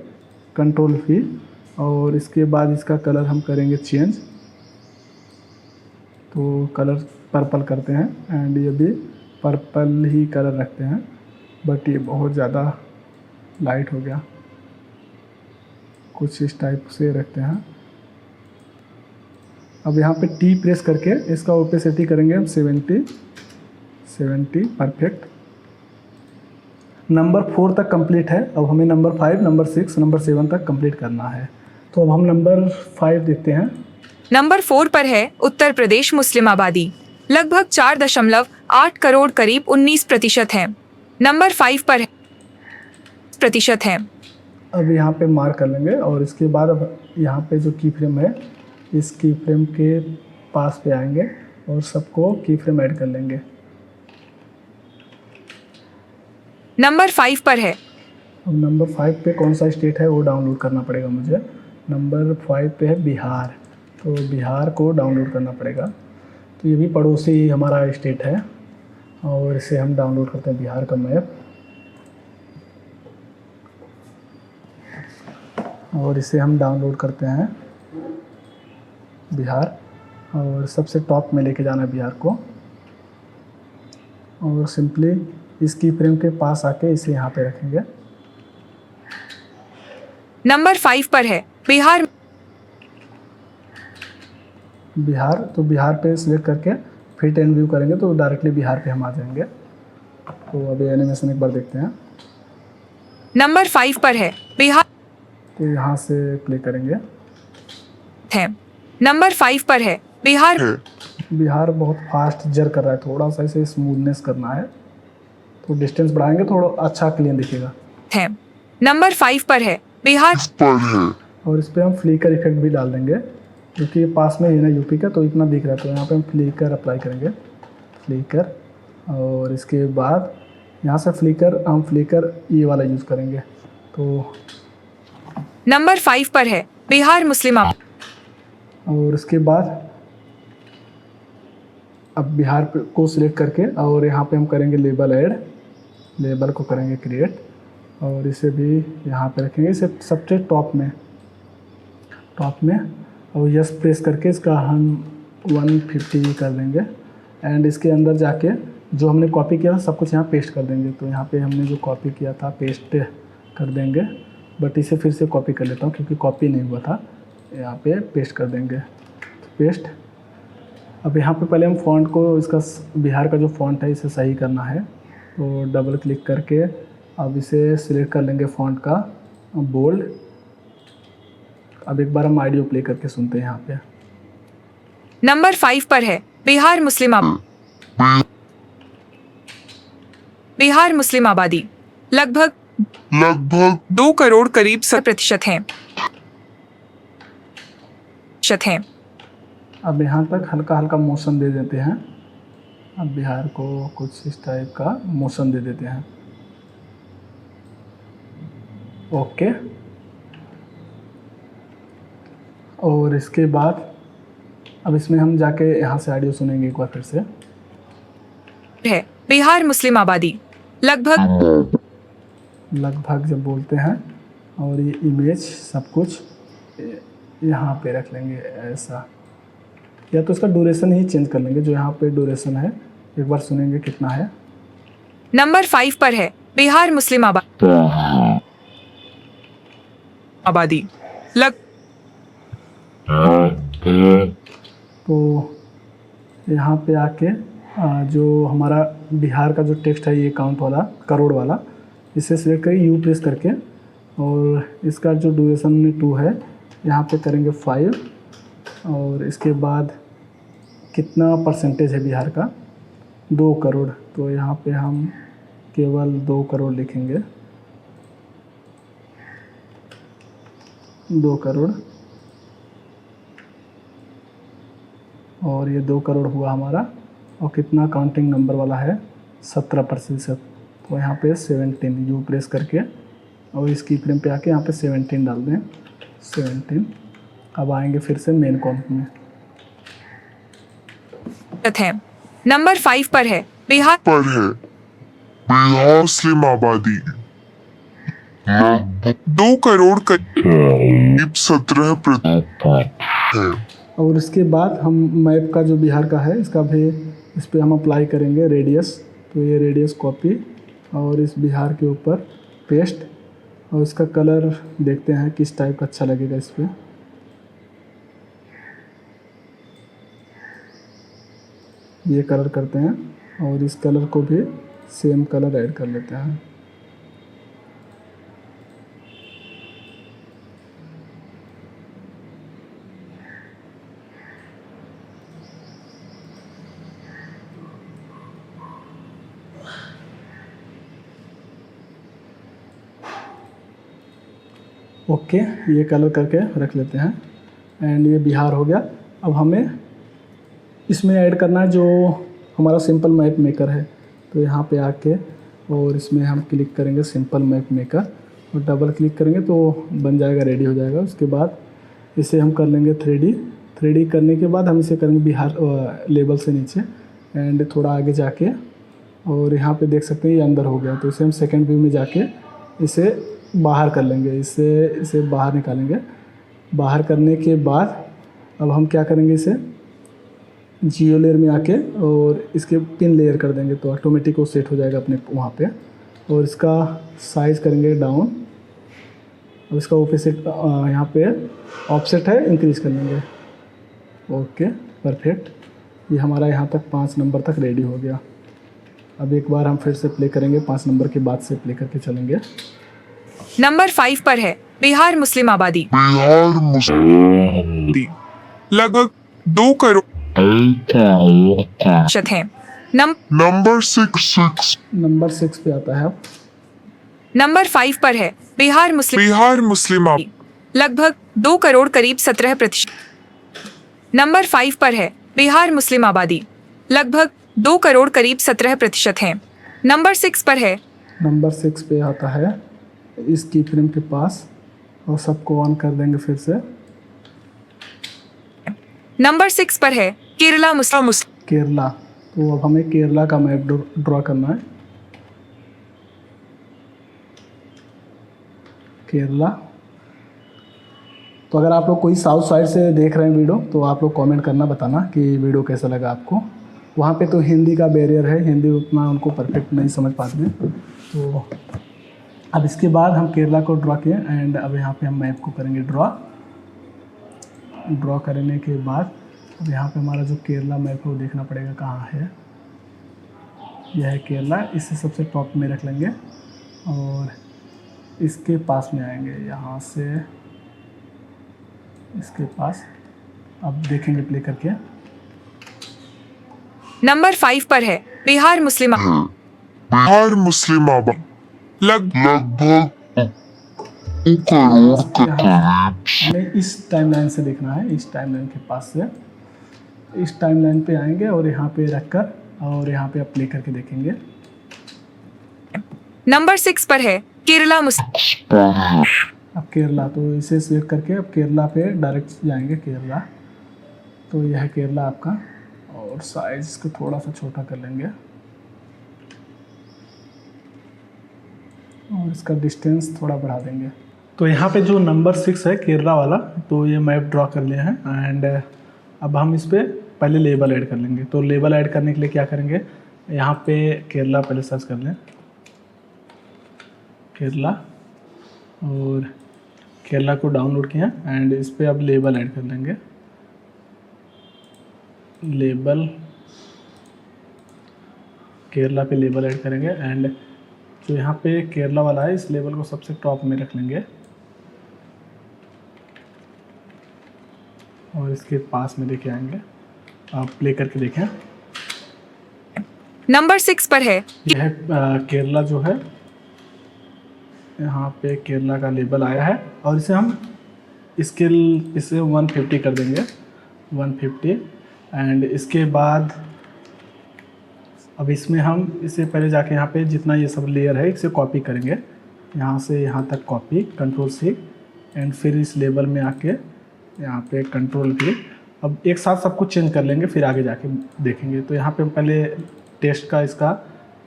कंट्रोल V, और इसके बाद इसका कलर हम करेंगे चेंज, तो कलर पर्पल करते हैं, एंड ये भी पर्पल ही कलर रखते हैं, बट ये बहुत ज़्यादा लाइट हो गया, कुछ इस टाइप से रखते हैं। अब यहाँ पे T प्रेस करके इसका ओपेसिटी करेंगे हम 70 परफेक्ट। नंबर 4 तक कंप्लीट है, अब हमें नंबर 5, नंबर 6, नंबर 7 तक कंप्लीट करना है। तो अब हम नंबर 5 देखते हैं। नंबर 4 पर है उत्तर प्रदेश मुस्लिम आबादी, लगभग 4.8 करोड़, करीब 19% है। नंबर 5 पर है प्रतिशत है। अब यहाँ पे मार्क कर लेंगे, और इसके बाद अब यहाँ पे जो की फ्रेम है, इस की फ्रेम के पास पे आएंगे और सबको की फ्रेम ऐड कर लेंगे। नंबर 5 पर है। अब नंबर 5 पे कौन सा स्टेट है वो डाउनलोड करना पड़ेगा मुझे। नंबर 5 पे है बिहार, तो बिहार को डाउनलोड करना पड़ेगा। तो ये भी पड़ोसी ही हमारा स्टेट है, और इसे हम डाउनलोड करते हैं, बिहार का मैप, और इसे हम डाउनलोड करते हैं बिहार, और सबसे टॉप में लेके जाना है बिहार को, और सिंपली इस की फ्रेम के पास आके इसे यहाँ पे रखेंगे। नंबर 5 पर है बिहार। बिहार, तो बिहार पे सिलेक्ट करके फिट एंड व्यू करेंगे तो डायरेक्टली बिहार पे हम आ जाएंगे। तो अभी एनिमेशन एक बार देखते हैं। नंबर 5 पर है बिहार तो यहाँ से प्ले करेंगे। है। नंबर 5 पर है बिहार। बिहार बहुत फास्ट जर कर रहा है, थोड़ा सा इसे स्मूथनेस करना है, तो डिस्टेंस बढ़ाएंगे, थोड़ा अच्छा क्लीन दिखेगा। है। नंबर 5 पर है बिहार। और इस पर हम फ्लिकर इफेक्ट भी डाल देंगे, क्योंकि ये पास में ही है ना यूपी का, तो इतना दिख रहा है, तो यहाँ पे हम फ्लिकर अप्लाई करेंगे, फ्लिकर। और इसके बाद यहाँ से हम फ्लिकर ये वाला यूज़ करेंगे। तो नंबर 5 पर है बिहार मुस्लिम और इसके बाद अब बिहार को सिलेक्ट करके, और यहाँ पे हम करेंगे लेबल ऐड, लेबल को करेंगे क्रिएट, और इसे भी यहाँ पे रखेंगे, इसे सबसे टॉप में, और यस प्रेस करके इसका हम 150 कर देंगे। एंड इसके अंदर जाके जो हमने कॉपी किया था सब कुछ यहाँ पेस्ट कर देंगे। तो यहाँ पे हमने जो कॉपी किया था पेस्ट कर देंगे, बट इसे फिर से कॉपी कर लेता हूँ क्योंकि कॉपी नहीं हुआ था। यहाँ पे पेस्ट कर देंगे, पेस्ट। अब यहाँ पे पहले हम फ़ॉन्ट को, इसका बिहार का जो फ़ॉन्ट है इसे सही करना है, तो डबल क्लिक करके अब इसे सिलेक्ट कर लेंगे फ़ॉन्ट का बोल्ड। अब एक बार हम ऑडियो प्ले करके सुनते हैं यहाँ पे। नंबर 5 पर है बिहार मुस्लिम आबादी, लगभग 2 करोड़, करीब 7% है। अब यहाँ तक हल्का हल्का मोशन दे देते हैं। अब बिहार को कुछ इस टाइप का मोशन दे देते हैं। ओके, और इसके बाद अब इसमें हम जाके यहाँ से ऑडियो सुनेंगे एक बार फिर से। है बिहार मुस्लिम आबादी, लगभग जब बोलते हैं, और ये इमेज सब कुछ यहाँ पे रख लेंगे ऐसा, या तो इसका ड्यूरेशन ही चेंज कर लेंगे, जो यहाँ पे ड्यूरेशन है एक बार सुनेंगे कितना है। नंबर 5 पर है बिहार मुस्लिम आबादी, तो यहाँ पे आके जो हमारा बिहार का जो टेक्स्ट है ये काउंट वाला, करोड़ वाला, इसे सिलेक्ट करिए यू प्रेस करके, और इसका जो ड्यूरेशन में 2 है यहाँ पे करेंगे 5, और इसके बाद कितना परसेंटेज है बिहार का, 2 करोड़, तो यहाँ पे हम केवल 2 करोड़ लिखेंगे, 2 करोड़, और ये 2 करोड़ हुआ हमारा। और कितना काउंटिंग नंबर वाला है, 17%, तो यहाँ पे 17 यू प्रेस करके, और इस की फ्रेम पे आके यहाँ पे 17 डाल दें, 17। अब आएंगे फिर से मेन कॉम्प में। है। नंबर 5 पर है बिहार बिहार मुस्लिम आबादी 2 करोड़ करीब 17% है। और इसके बाद हम मैप का जो बिहार का है इसका भी इस पर हम अप्लाई करेंगे रेडियस। तो ये रेडियस कॉपी और इस बिहार के ऊपर पेस्ट, और इसका कलर देखते हैं किस टाइप का अच्छा लगेगा इस पर। ये कलर करते हैं और इस कलर को भी सेम कलर ऐड कर लेते हैं। ओके, ये कलर करके रख लेते हैं एंड ये बिहार हो गया। अब हमें इसमें ऐड करना है जो हमारा सिंपल मैप मेकर है। तो यहाँ पे आके और इसमें हम क्लिक करेंगे सिंपल मैप मेकर और डबल क्लिक करेंगे तो बन जाएगा, रेडी हो जाएगा। उसके बाद इसे हम कर लेंगे 3D करने के बाद हम इसे करेंगे बिहार लेबल से नीचे एंड थोड़ा आगे जाके, और यहाँ पे देख सकते हैं ये अंदर हो गया। तो इसे हम सेकेंड व्यू में जाके इसे बाहर कर लेंगे, इसे बाहर निकालेंगे। बाहर करने के बाद अब हम क्या करेंगे, इसे जियो लेयर में आके और इसके पिन लेयर कर देंगे तो ऑटोमेटिक वो सेट हो जाएगा अपने वहाँ पे। और इसका साइज़ करेंगे डाउन और इसका ऑफसेट यहाँ पे ऑफसेट है इंक्रीज़ कर लेंगे। Okay, perfect. ये हमारा यहाँ तक 5 नंबर तक रेडी हो गया। अब एक बार हम फिर से प्ले करेंगे, 5 नंबर के बाद से प्ले करके चलेंगे। नंबर 5 पर है बिहार मुस्लिम आबादी। बिहार मुस्लिम लगभग 2 करोड़ प्रतिशत है। नंबर 6 नंबर 6 पे आता है। नंबर 5 पर है बिहार मुस्लिम आबादी लगभग 2 करोड़ करीब 17%। नंबर 5 पर है बिहार मुस्लिम आबादी लगभग 2 करोड़ करीब 17% है। नंबर 6 पर है। नंबर 6 पे आता है इस की फ्रेम के पास और सबको ऑन कर देंगे फिर से। नंबर 6 पर है केरला मुस्लिम। केरला, तो अब हमें केरला का मैप ड्रॉ करना है। केरला, तो अगर आप लोग कोई साउथ साइड से देख रहे हैं वीडियो तो आप लोग कमेंट करना, बताना कि वीडियो कैसा लगा आपको। वहाँ पे तो हिंदी का बैरियर है, हिंदी उतना उनको परफेक्ट नहीं समझ पाते हैं। तो अब इसके बाद हम केरला को ड्रॉ किए एंड अब यहाँ पे हम मैप को करेंगे ड्रॉ करने के बाद अब यहाँ पे हमारा जो केरला मैप है वो देखना पड़ेगा कहाँ है। यह है केरला, इसे सबसे टॉप में रख लेंगे और इसके पास में आएंगे, यहाँ से इसके पास। अब देखेंगे प्ले करके। नंबर 5 पर है बिहार मुस्लिम आबादी लगभग 2 करोड़ हमें इस टाइमलाइन से देखना है, इस टाइमलाइन के पास से इस टाइमलाइन पे आएंगे और यहाँ पे रखकर और यहाँ पे आप प्ले करके देखेंगे। नंबर 6 पर है केरला मुस्लिम। अब केरला, तो इसे सिलेक्ट करके अब केरला पे डायरेक्ट जाएंगे केरला। तो यह है केरला आपका, और साइज इसको थोड़ा सा छोटा कर लेंगे और इसका डिस्टेंस थोड़ा बढ़ा देंगे। तो यहाँ पे जो नंबर 6 है केरला वाला, तो ये मैप ड्रॉ कर लिए हैं एंड अब हम इस पर पहले लेबल ऐड कर लेंगे। तो लेबल ऐड करने के लिए क्या करेंगे, यहाँ पे केरला पहले सर्च कर लें, केरला, और केरला को डाउनलोड किया एंड इस पर अब लेबल ऐड कर लेंगे। लेबल, केरला पे लेबल ऐड करेंगे एंड जो यहाँ पे केरला वाला है इस लेबल को सबसे टॉप में रख लेंगे और इसके पास में लेके आएंगे। आप प्ले करके देखें। नंबर 6 पर है यह केरला जो है, यहाँ पे केरला का लेबल आया है और इसे हम इसे 150 कर देंगे, 150। एंड इसके बाद अब इसमें हम इसे पहले जाके यहाँ पे जितना ये सब लेयर है इसे कॉपी करेंगे, यहाँ से यहाँ तक कॉपी, Ctrl+C एंड फिर इस लेबल में आके यहाँ पे Ctrl+V। अब एक साथ सब कुछ चेंज कर लेंगे फिर आगे जाके देखेंगे। तो यहाँ पे हम पहले टेस्ट का इसका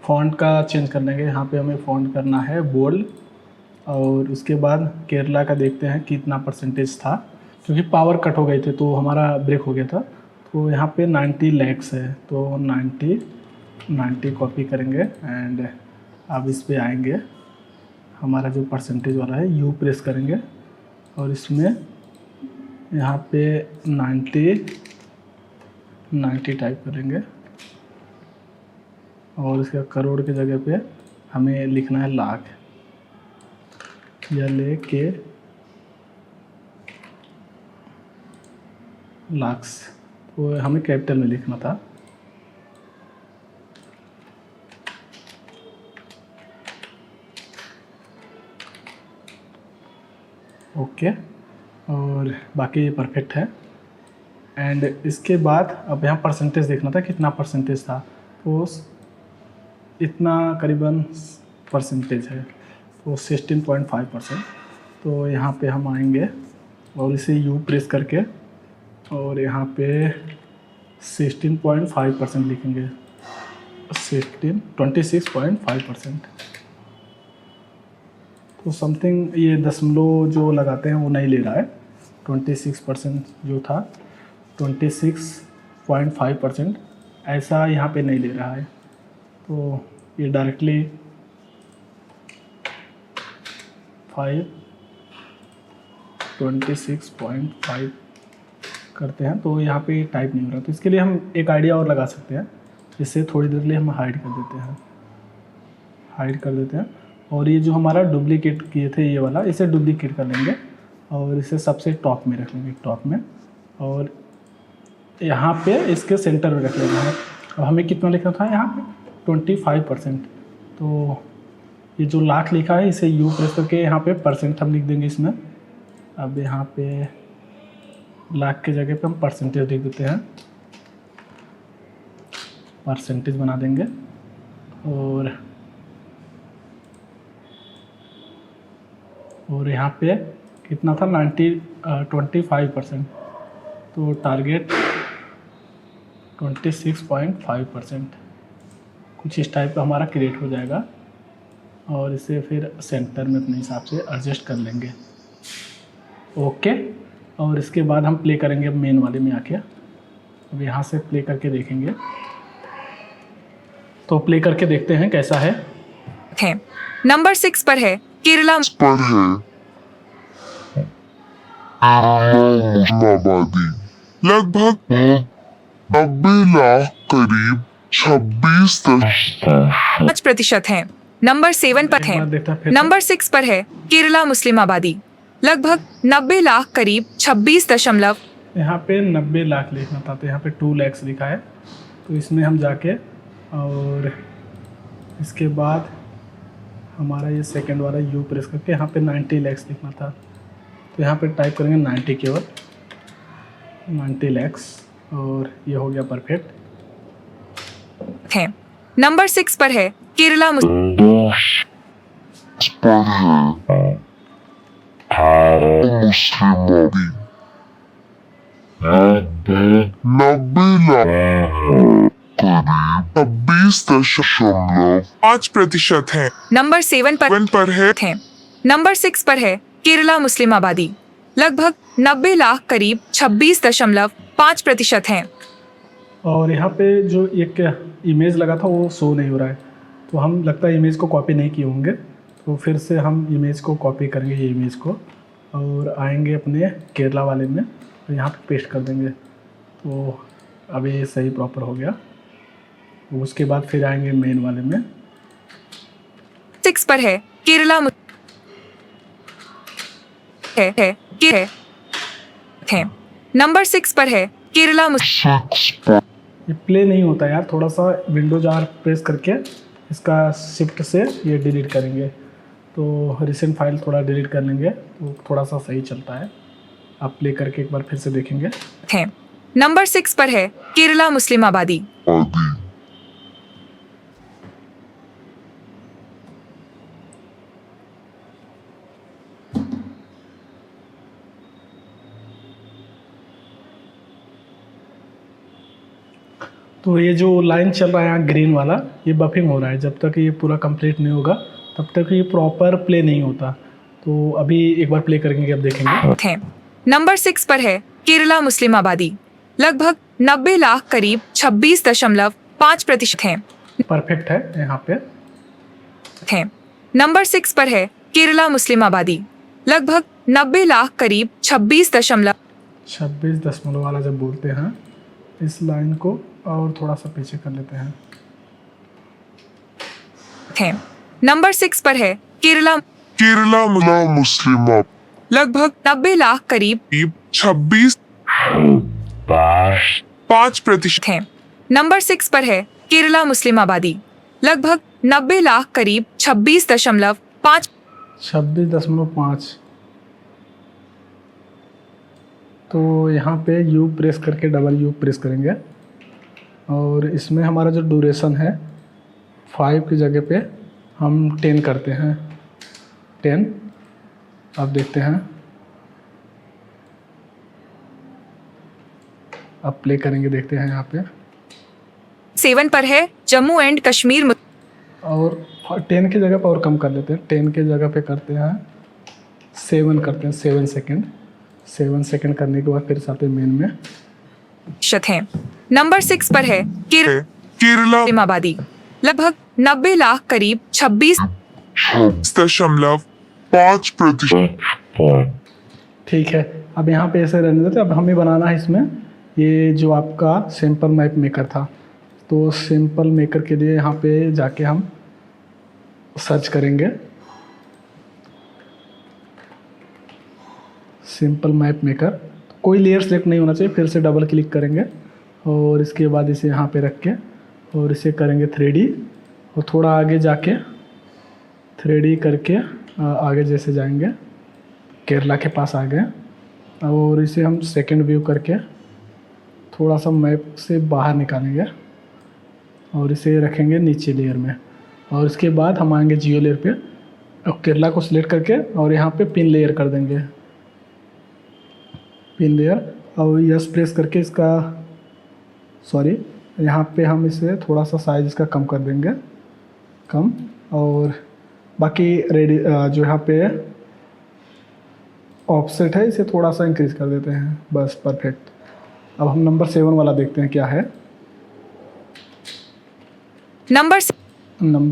फ़ॉन्ट का चेंज कर लेंगे। यहाँ पे हमें फ़ॉन्ट करना है बोल्ड, और उसके बाद केरला का देखते हैं कितना परसेंटेज था, क्योंकि पावर कट हो गए थे तो हमारा ब्रेक हो गया था। तो यहाँ पे 90 लैक्स है, तो 90 कॉपी करेंगे एंड अब इस पे आएंगे, हमारा जो परसेंटेज वाला है यू प्रेस करेंगे और इसमें यहाँ पे 90 टाइप करेंगे और इसका करोड़ की जगह पे हमें लिखना है लाख, या लेके लाख्स, तो हमें कैपिटल में लिखना था। ओके, और बाकी ये परफेक्ट है। एंड इसके बाद अब यहाँ परसेंटेज देखना था कितना परसेंटेज था, तो इतना करीबन परसेंटेज है, तो 16.5%। तो यहाँ पे हम आएंगे और इसे यू प्रेस करके और यहाँ पे 16.5% लिखेंगे, 26.5%। तो समथिंग ये दशमलव जो लगाते हैं वो नहीं ले रहा है, 26% जो था 26.5% ऐसा यहाँ पे नहीं ले रहा है, तो ये डायरेक्टली 26.5 करते हैं, तो यहाँ पे टाइप नहीं हो रहा। तो इसके लिए हम एक आइडिया और लगा सकते हैं, जिससे थोड़ी देर के लिए हम हाइड कर देते हैं और ये जो हमारा डुप्लीकेट किए थे ये वाला, इसे डुप्लीकेट कर लेंगे और इसे सबसे टॉप में रख लेंगे, टॉप में, और यहाँ पे इसके सेंटर में रख लेंगे। अब हमें कितना लिखना था यहाँ पे 25%, तो ये जो लाख लिखा है इसे यू प्रेस करके यहाँ पे परसेंट हम लिख देंगे इसमें। अब यहाँ पे लाख के जगह पे हम परसेंटेज लिख देते हैं, परसेंटेज बना देंगे और यहाँ पे कितना था 25%, तो टारगेट 26.5% कुछ इस टाइप का हमारा क्रिएट हो जाएगा और इसे फिर सेंटर में अपने हिसाब से एडजस्ट कर लेंगे। ओके, और इसके बाद हम प्ले करेंगे मेन वाले में आके। अब यहाँ से प्ले करके देखेंगे, तो प्ले करके देखते हैं कैसा है। नंबर 6 पर है केरला पर है आबादी लगभग 90 लाख करीब 5% है। नंबर 7 पर है। एक बार देखते हैं फिर से। नंबर 6 पर है केरला मुस्लिम आबादी लगभग 90 लाख करीब 26 यहाँ पे 90 लाख लिखना था, तो यहाँ पे 2 लैक्स लिखा है, तो इसमें हम जाके और इसके बाद हमारा ये सेकंड वाला यू प्रेस करके यहाँ पे 90 लैक्स लिखना था, तो यहाँ पे टाइप करेंगे 90 केवल 90 लैक्स और ये हो गया परफेक्ट। है। नंबर 6 पर है केरला मुस्लिम 90 लाख 26.5% है। नंबर 7 पर है नंबर 6 पर है केरला मुस्लिम आबादी लगभग 90 लाख करीब 26.5% है। और यहाँ पे जो एक इमेज लगा था वो शो नहीं हो रहा है, तो हम लगता है इमेज को कॉपी नहीं किए होंगे, तो फिर से हम इमेज को कॉपी करेंगे, ये इमेज को, और आएंगे अपने केरला वाले में और यहाँ पे पेस्ट कर देंगे। तो अब ये सही प्रॉपर हो गया। उसके बाद फिर आएंगे मेन वाले में। 6 पर है केरला है। नंबर 6 पर है केरला ये प्ले नहीं होता यार, थोड़ा सा विंडोज आर प्रेस करके इसका शिफ्ट से ये डिलीट करेंगे, तो रिसेंट फाइल थोड़ा डिलीट कर लेंगे तो थोड़ा सा सही चलता है। आप प्ले करके एक बार फिर से देखेंगे। है। नंबर 6 पर है केरला मुस्लिम आबादी तो ये जो लाइन चल रहा है यहाँ ग्रीन वाला, ये बफिंग हो रहा है। जब तक ये पूरा कंप्लीट नहीं होगा तब तक ये प्रॉपर प्ले नहीं होता। तो अभी एक बार प्ले करेंगे, अब देखेंगे। है। नंबर 6 पर है केरला मुस्लिम आबादी, लगभग 90 लाख, करीब 26.5% है। परफेक्ट है यहाँ पे। है। नंबर 6 पर है केरला मुस्लिम आबादी, लगभग 90 लाख, करीब 26 दशमलव वाला जब बोलते हैं इस लाइन को और थोड़ा सा पीछे कर लेते हैं। है। नंबर 6 पर है केरला, केरला मुस्लिम लगभग 90 लाख, करीब 26.5% है। नंबर 6 पर है केरला मुस्लिम आबादी, लगभग 90 लाख, करीब 26.5। 26.5। तो यहाँ पे यू प्रेस करके डबल यू प्रेस करेंगे और इसमें हमारा जो ड्यूरेशन है 5 की जगह पे हम 10 करते हैं। 10। अब देखते हैं, अब प्ले करेंगे, देखते हैं यहाँ पे। 7 पर है जम्मू एंड कश्मीर, और 10 की जगह पे और कम कर लेते हैं। 10 की जगह पे करते हैं 7 करते हैं, 7 सेकेंड। 7 सेकेंड करने के बाद फिर से आते हैं मेन में। है। नंबर 6 पर है केरला मुस्लिम आबादी, लगभग 90 लाख, करीब 26.5%। ठीक है, अब यहाँ पे ऐसे रहने देते। अब हमें बनाना है इसमें ये जो आपका सिंपल मैप मेकर था। तो सिंपल मेकर के लिए यहाँ पे जाके हम सर्च करेंगे सिंपल मैप मेकर। कोई लेयर सेलेक्ट नहीं होना चाहिए, फिर से डबल क्लिक करेंगे और इसके बाद इसे यहाँ पे रख के और इसे करेंगे 3D और थोड़ा आगे जाके 3D करके आगे जैसे जाएंगे केरला के पास आ गए और इसे हम सेकंड व्यू करके थोड़ा सा मैप से बाहर निकालेंगे और इसे रखेंगे नीचे लेयर में। और इसके बाद हम आएंगे जियो लेयर पे और केरला को सिलेक्ट करके और यहाँ पे पिन लेयर कर देंगे, पिन लेयर। और यस प्रेस करके इसका यहाँ पे हम इसे थोड़ा सा साइज इसका कम कर देंगे, कम। और बाकी रेडी जो यहाँ पे ऑफसेट है इसे थोड़ा सा इंक्रीज कर देते हैं, बस परफेक्ट। अब हम नंबर 7 वाला देखते हैं क्या है। नंबर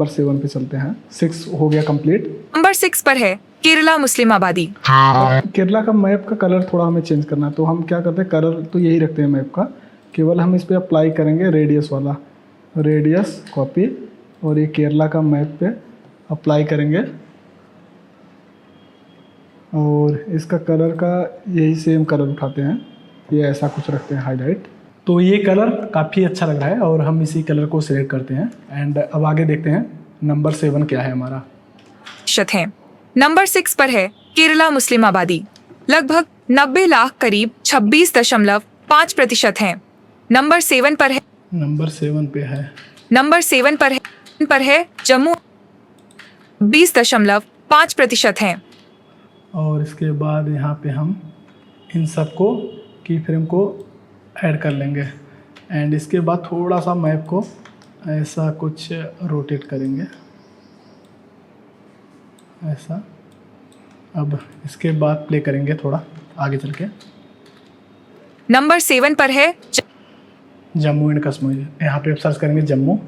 7 पे चलते हैं। 6 हो गया कंप्लीट। नंबर 6 पर है केरला मुस्लिम आबादी, केरला का मैप का कलर थोड़ा हमें चेंज करना है, तो हम क्या करते हैं, कलर तो यही रखते हैं मैप का, केवल हम इस पर अप्लाई करेंगे रेडियस वाला, रेडियस कॉपी, और ये केरला का मैप पे अप्लाई करेंगे और इसका कलर का यही सेम कलर उठाते हैं, ये ऐसा कुछ रखते हैं हाईलाइट। तो ये कलर काफ़ी अच्छा लग रहा है और हम इसी कलर को सिलेक्ट करते हैं। एंड अब आगे देखते हैं नंबर 7 क्या है हमारा। है। नंबर 6 पर है केरला मुस्लिम आबादी, लगभग 90 लाख, करीब 26.5% है। नंबर 7 पर है नंबर 7 पे है नंबर 7 पर है जम्मू, 20.5% है। और इसके बाद यहाँ पे हम इन सबको की फ्रेम को ऐड कर लेंगे एंड इसके बाद थोड़ा सा मैप को ऐसा कुछ रोटेट करेंगे ऐसा। अब इसके बाद प्ले करेंगे थोड़ा आगे चल के। नंबर 7 पर है जम्मू एंड कश्मीर, यहाँ पे सर्च करेंगे जम्मू।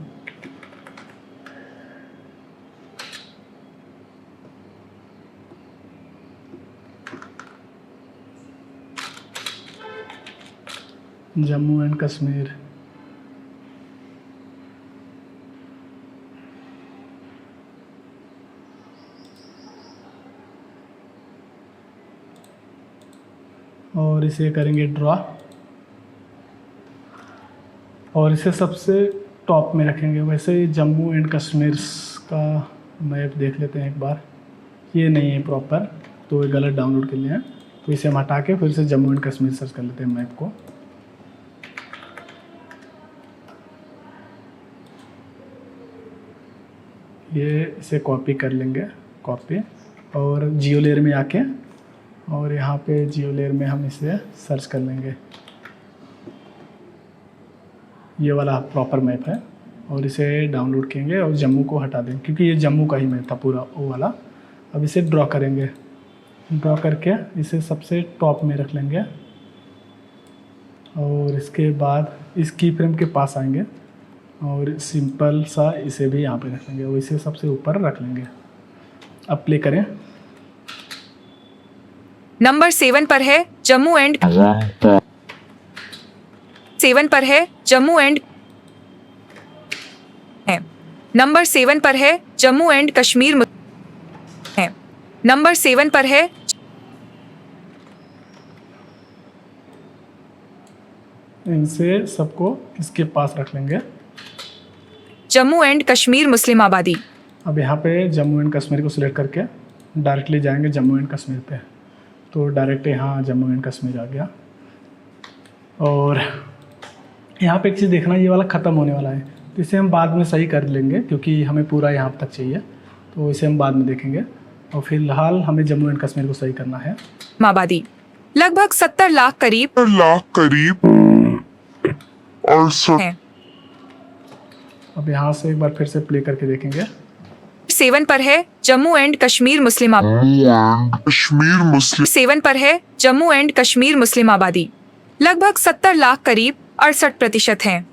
जम्मू एंड कश्मीर। और इसे करेंगे ड्रॉ और इसे सबसे टॉप में रखेंगे। वैसे ही जम्मू एंड कश्मीर का मैप देख लेते हैं एक बार, ये नहीं है प्रॉपर, तो ये गलत डाउनलोड कर लिए हैं, तो इसे हम हटा के फिर से जम्मू एंड कश्मीर सर्च कर लेते हैं मैप को। ये इसे कॉपी कर लेंगे, कॉपी, और जियो लेयर में आके और यहाँ पे जियो लेयर में हम इसे सर्च कर लेंगे। ये वाला प्रॉपर मैप है और इसे डाउनलोड करेंगे और जम्मू को हटा देंगे क्योंकि ये जम्मू का ही मैप था पूरा वो वाला। अब इसे ड्रॉ करेंगे, ड्रॉ करके इसे सबसे टॉप में रख लेंगे और इसके बाद इस की फ्रेम के पास आएंगे और सिंपल सा इसे भी यहाँ पे रख लेंगे और इसे सबसे ऊपर रख लेंगे। अब प्ले करें। नंबर 7 पर है जम्मू एंड 7 पर है जम्मू एंड है। नंबर 7 पर है जम्मू एंड कश्मीर है। नंबर 7 पर है इनसे सबको इसके पास रख लेंगे। जम्मू एंड कश्मीर मुस्लिम आबादी। अब यहाँ पे जम्मू एंड कश्मीर को सिलेक्ट करके डायरेक्टली जाएंगे जम्मू एंड कश्मीर पे, तो डायरेक्ट यहाँ जम्मू एंड कश्मीर आ गया। और यहाँ पे एक चीज़ देखना, ये वाला ख़त्म होने वाला है तो इसे हम बाद में सही कर लेंगे क्योंकि हमें पूरा यहाँ तक चाहिए, तो इसे हम बाद में देखेंगे। और फिलहाल हमें जम्मू एंड कश्मीर को सही करना है। आबादी लगभग 70 लाख करीब लाख करीब और है। अब यहाँ से एक बार फिर से प्ले करके देखेंगे। 7 पर है जम्मू एंड कश्मीर मुस्लिम कश्मीर मुस्लिम 7 पर है जम्मू एंड कश्मीर मुस्लिम आबादी लगभग 70 लाख करीब 68% है।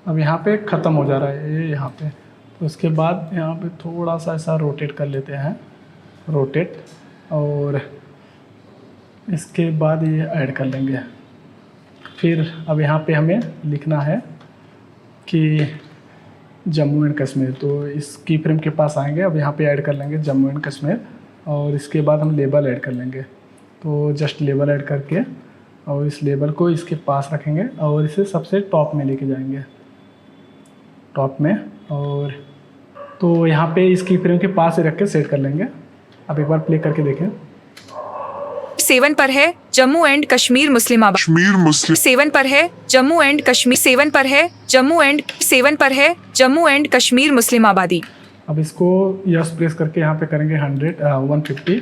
अब यहाँ पे ख़त्म हो जा रहा है ये यहाँ पे, तो उसके बाद यहाँ पे थोड़ा सा ऐसा रोटेट कर लेते हैं, रोटेट, और इसके बाद ये ऐड कर लेंगे। फिर अब यहाँ पे हमें लिखना है कि जम्मू एंड कश्मीर, तो इस की फ्रेम के पास आएंगे। अब यहाँ पे ऐड कर लेंगे जम्मू एंड कश्मीर और इसके बाद हम लेबल ऐड कर लेंगे। तो जस्ट लेबल ऐड करके और इस लेबल को इसके पास रखेंगे और इसे सबसे टॉप में लेके जाएंगे, टॉप में। और तो यहाँ पे इस की फ्रेम के पास ही रख के सेट कर लेंगे। अब एक बार प्ले करके देखें। 7 पर है जम्मू एंड कश्मीर मुस्लिम आबादी। कश्मीर मुस्लिम 7 पर है जम्मू एंड कश्मीर 7 पर है जम्मू एंड 7 पर है जम्मू एंड कश्मीर मुस्लिम आबादी। अब इसको यस प्रेस करके यहाँ पे करेंगे 150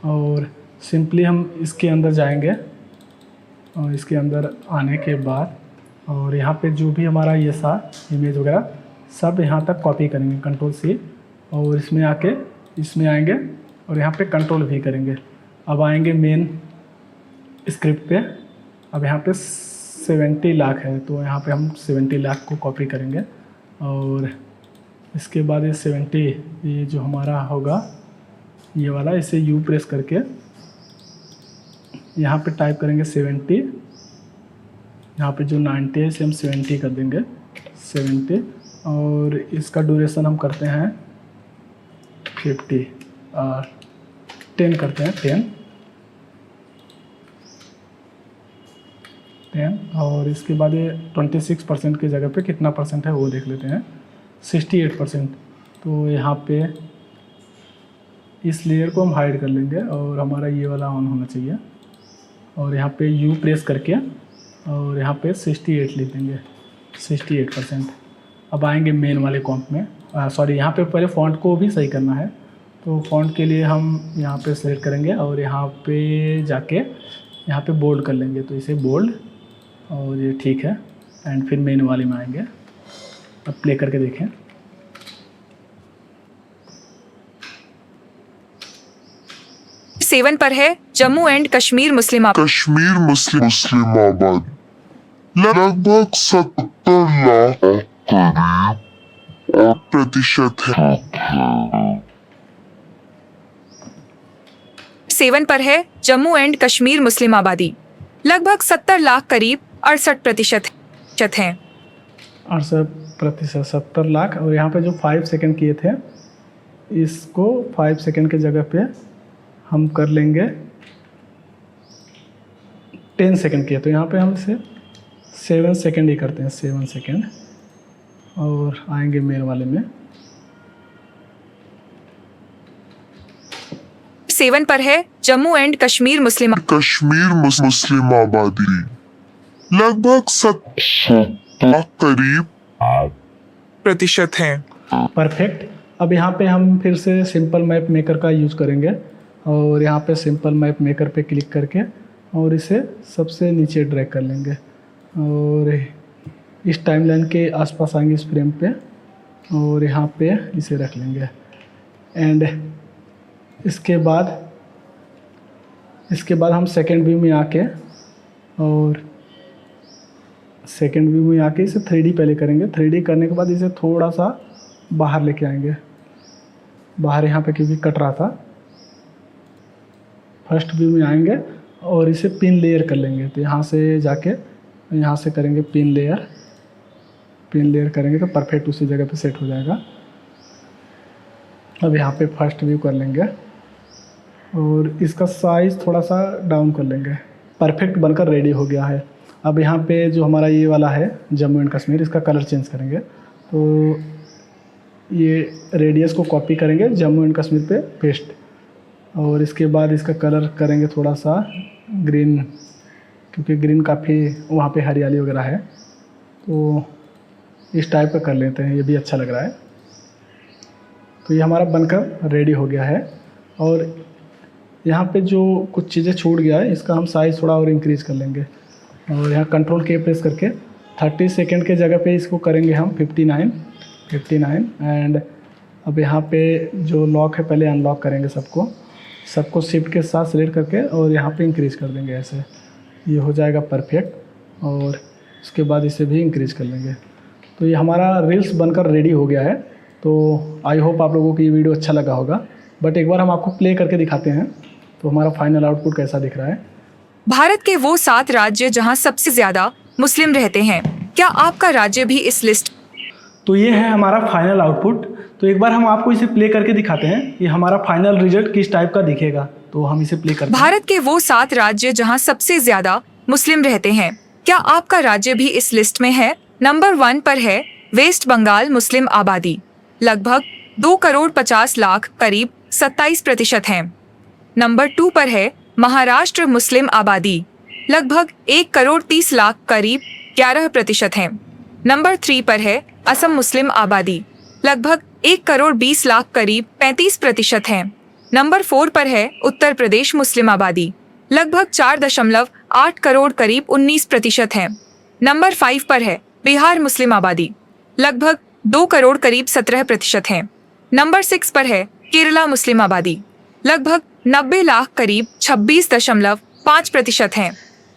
और सिंपली हम इसके अंदर जाएंगे और इसके अंदर आने के बाद और यहाँ पे जो भी हमारा ये सा इमेज वगैरह सब यहाँ तक कॉपी करेंगे, Ctrl+C, और इसमें आके इसमें आएंगे और यहाँ पे Ctrl+V करेंगे। अब आएंगे मेन स्क्रिप्ट पे। अब यहाँ पे 70 लाख है तो यहाँ पे हम 70 लाख को कॉपी करेंगे और इसके बाद ये 70 ये जो हमारा होगा ये वाला, इसे यू प्रेस करके यहाँ पे टाइप करेंगे 70। यहाँ पे जो 90 है इसे हम 70 कर देंगे, 70, और इसका ड्यूरेशन हम करते हैं 50 और 10 करते हैं 10 और इसके बाद ये 26% की जगह पे कितना परसेंट है वो देख लेते हैं, 68%। तो यहाँ पे इस लेयर को हम हाइड कर लेंगे और हमारा ये वाला ऑन होना चाहिए और यहाँ पे यू प्रेस करके और यहाँ पे 68 लिख देंगे, 68%। अब आएंगे मेन वाले कॉम्प में, सॉरी यहाँ पे पहले फ़ॉन्ट को भी सही करना है। तो फ़ॉन्ट के लिए हम यहाँ पे सेलेक्ट करेंगे और यहाँ पे जाके यहाँ पे बोल्ड कर लेंगे, तो इसे बोल्ड और ये ठीक है। एंड फिर मेन वाले में आएंगे। अब प्ले करके देखें। सेवन पर है जम्मू एंड कश्मीर मुस्लिम कश्मीर मुस्लिम मुस्लिमाबाद लगभग 70 लाख करीब प्रतिशत है। 7 पर है जम्मू एंड कश्मीर मुस्लिम आबादी लगभग 70 लाख करीब 68% है। 68%, 70 लाख। और यहाँ पे जो 5 सेकंड किए थे इसको 5 सेकंड की जगह पे हम कर लेंगे 10 सेकंड किए, तो यहाँ पे हम इसे 7 सेकंड ही करते हैं, 7 सेकंड। और आएंगे मेन वाले में। 7 पर है जम्मू एंड कश्मीर मुस्लिम कश्मीर मुस्लिमाबादी लगभग 70 लाख करीब प्रतिशत है। परफेक्ट। अब यहाँ पे हम फिर से सिंपल मैप मेकर का यूज़ करेंगे और यहाँ पे सिंपल मैप मेकर पे क्लिक करके और इसे सबसे नीचे ड्रैग कर लेंगे और इस टाइमलाइन के आसपास आएंगे इस फ्रेम पे और यहाँ पे इसे रख लेंगे। एंड इसके बाद हम सेकेंड व्यू में आके और सेकेंड व्यू में आके इसे 3D पहले करेंगे। 3D करने के बाद इसे थोड़ा सा बाहर लेके आएंगे, बाहर यहाँ पे क्योंकि कट रहा था। फर्स्ट व्यू में आएंगे और इसे पिन लेयर कर लेंगे। तो यहाँ से जाके यहाँ से करेंगे पिन लेयर करेंगे तो परफेक्ट उसी जगह पे सेट हो जाएगा। अब यहाँ पे फर्स्ट व्यू कर लेंगे और इसका साइज़ थोड़ा सा डाउन कर लेंगे। परफेक्ट बनकर रेडी हो गया है। अब यहाँ पे जो हमारा ये वाला है जम्मू एंड कश्मीर, इसका कलर चेंज करेंगे। तो ये रेडियस को कॉपी करेंगे जम्मू एंड कश्मीर पे पेस्ट और इसके बाद इसका कलर करेंगे थोड़ा सा ग्रीन, क्योंकि ग्रीन काफ़ी वहाँ पे हरियाली वगैरह है। तो इस टाइप का कर लेते हैं, ये भी अच्छा लग रहा है। तो ये हमारा बनकर रेडी हो गया है। और यहाँ पे जो कुछ चीज़ें छूट गया है इसका हम साइज़ थोड़ा और इंक्रीज़ कर लेंगे और यहाँ कंट्रोल के प्रेस करके 30 सेकेंड के जगह पे इसको करेंगे हम 59 एंड अब यहाँ पे जो लॉक है पहले अनलॉक करेंगे सबको शिफ्ट के साथ सिलेक्ट करके और यहाँ पे इंक्रीज़ कर देंगे। ऐसे ये हो जाएगा परफेक्ट और उसके बाद इसे भी इंक्रीज़ कर लेंगे। तो ये हमारा रील्स बनकर रेडी हो गया है। तो आई होप आप लोगों को ये वीडियो अच्छा लगा होगा, बट एक बार हम आपको प्ले करके दिखाते हैं तो हमारा फाइनल आउटपुट कैसा दिख रहा है। भारत के वो 7 राज्य जहां सबसे ज्यादा मुस्लिम रहते हैं, क्या आपका राज्य भी इस लिस्ट? तो ये है हमारा फाइनल आउटपुट। तो एक बार हम आपको इसे प्ले करके दिखाते हैं ये हमारा फाइनल रिजल्ट किस टाइप का दिखेगा। तो हम इसे प्ले करते हैं। भारत के वो 7 राज्य जहां सबसे ज्यादा मुस्लिम रहते हैं, क्या आपका राज्य भी इस लिस्ट में है? नंबर 1 पर है वेस्ट बंगाल मुस्लिम आबादी, लगभग 2,50,00,000 करीब 27% है। नंबर 2 पर है महाराष्ट्र मुस्लिम आबादी, लगभग 1,30,00,000 करीब 11% है। नंबर 3 पर है असम मुस्लिम आबादी, लगभग 1,20,00,000 करीब 35% है। नंबर 4 पर है उत्तर प्रदेश मुस्लिम आबादी, लगभग 4.8 करोड़ करीब 19% है। नंबर 5 पर है बिहार मुस्लिम आबादी, लगभग 2 करोड़ करीब 17% है। नंबर 6 पर है केरला मुस्लिम आबादी, लगभग 90 लाख करीब 26.5% है।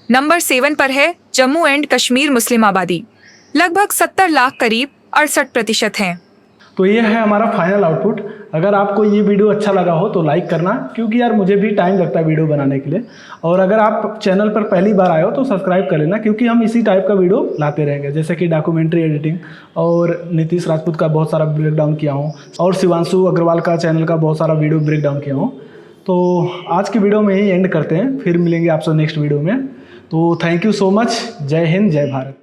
नंबर 7 पर है जम्मू एंड कश्मीर मुस्लिम आबादी, लगभग 70 लाख करीब 68% है। तो ये है हमारा फाइनल आउटपुट। अगर आपको ये वीडियो अच्छा लगा हो तो लाइक करना, क्योंकि यार मुझे भी टाइम लगता है वीडियो बनाने के लिए। और अगर आप चैनल पर पहली बार आए हो तो सब्सक्राइब कर लेना, क्योंकि हम इसी टाइप का वीडियो लाते रहेंगे, जैसे कि डॉक्यूमेंट्री एडिटिंग और नीतीश राजपूत का बहुत सारा ब्रेक डाउन किया हूँ और शिवांशु अग्रवाल का चैनल का बहुत सारा वीडियो ब्रेक डाउन किया हूँ। तो आज की वीडियो में ही एंड करते हैं, फिर मिलेंगे आपसे नेक्स्ट वीडियो में। तो थैंक यू सो मच। जय हिंद, जय भारत।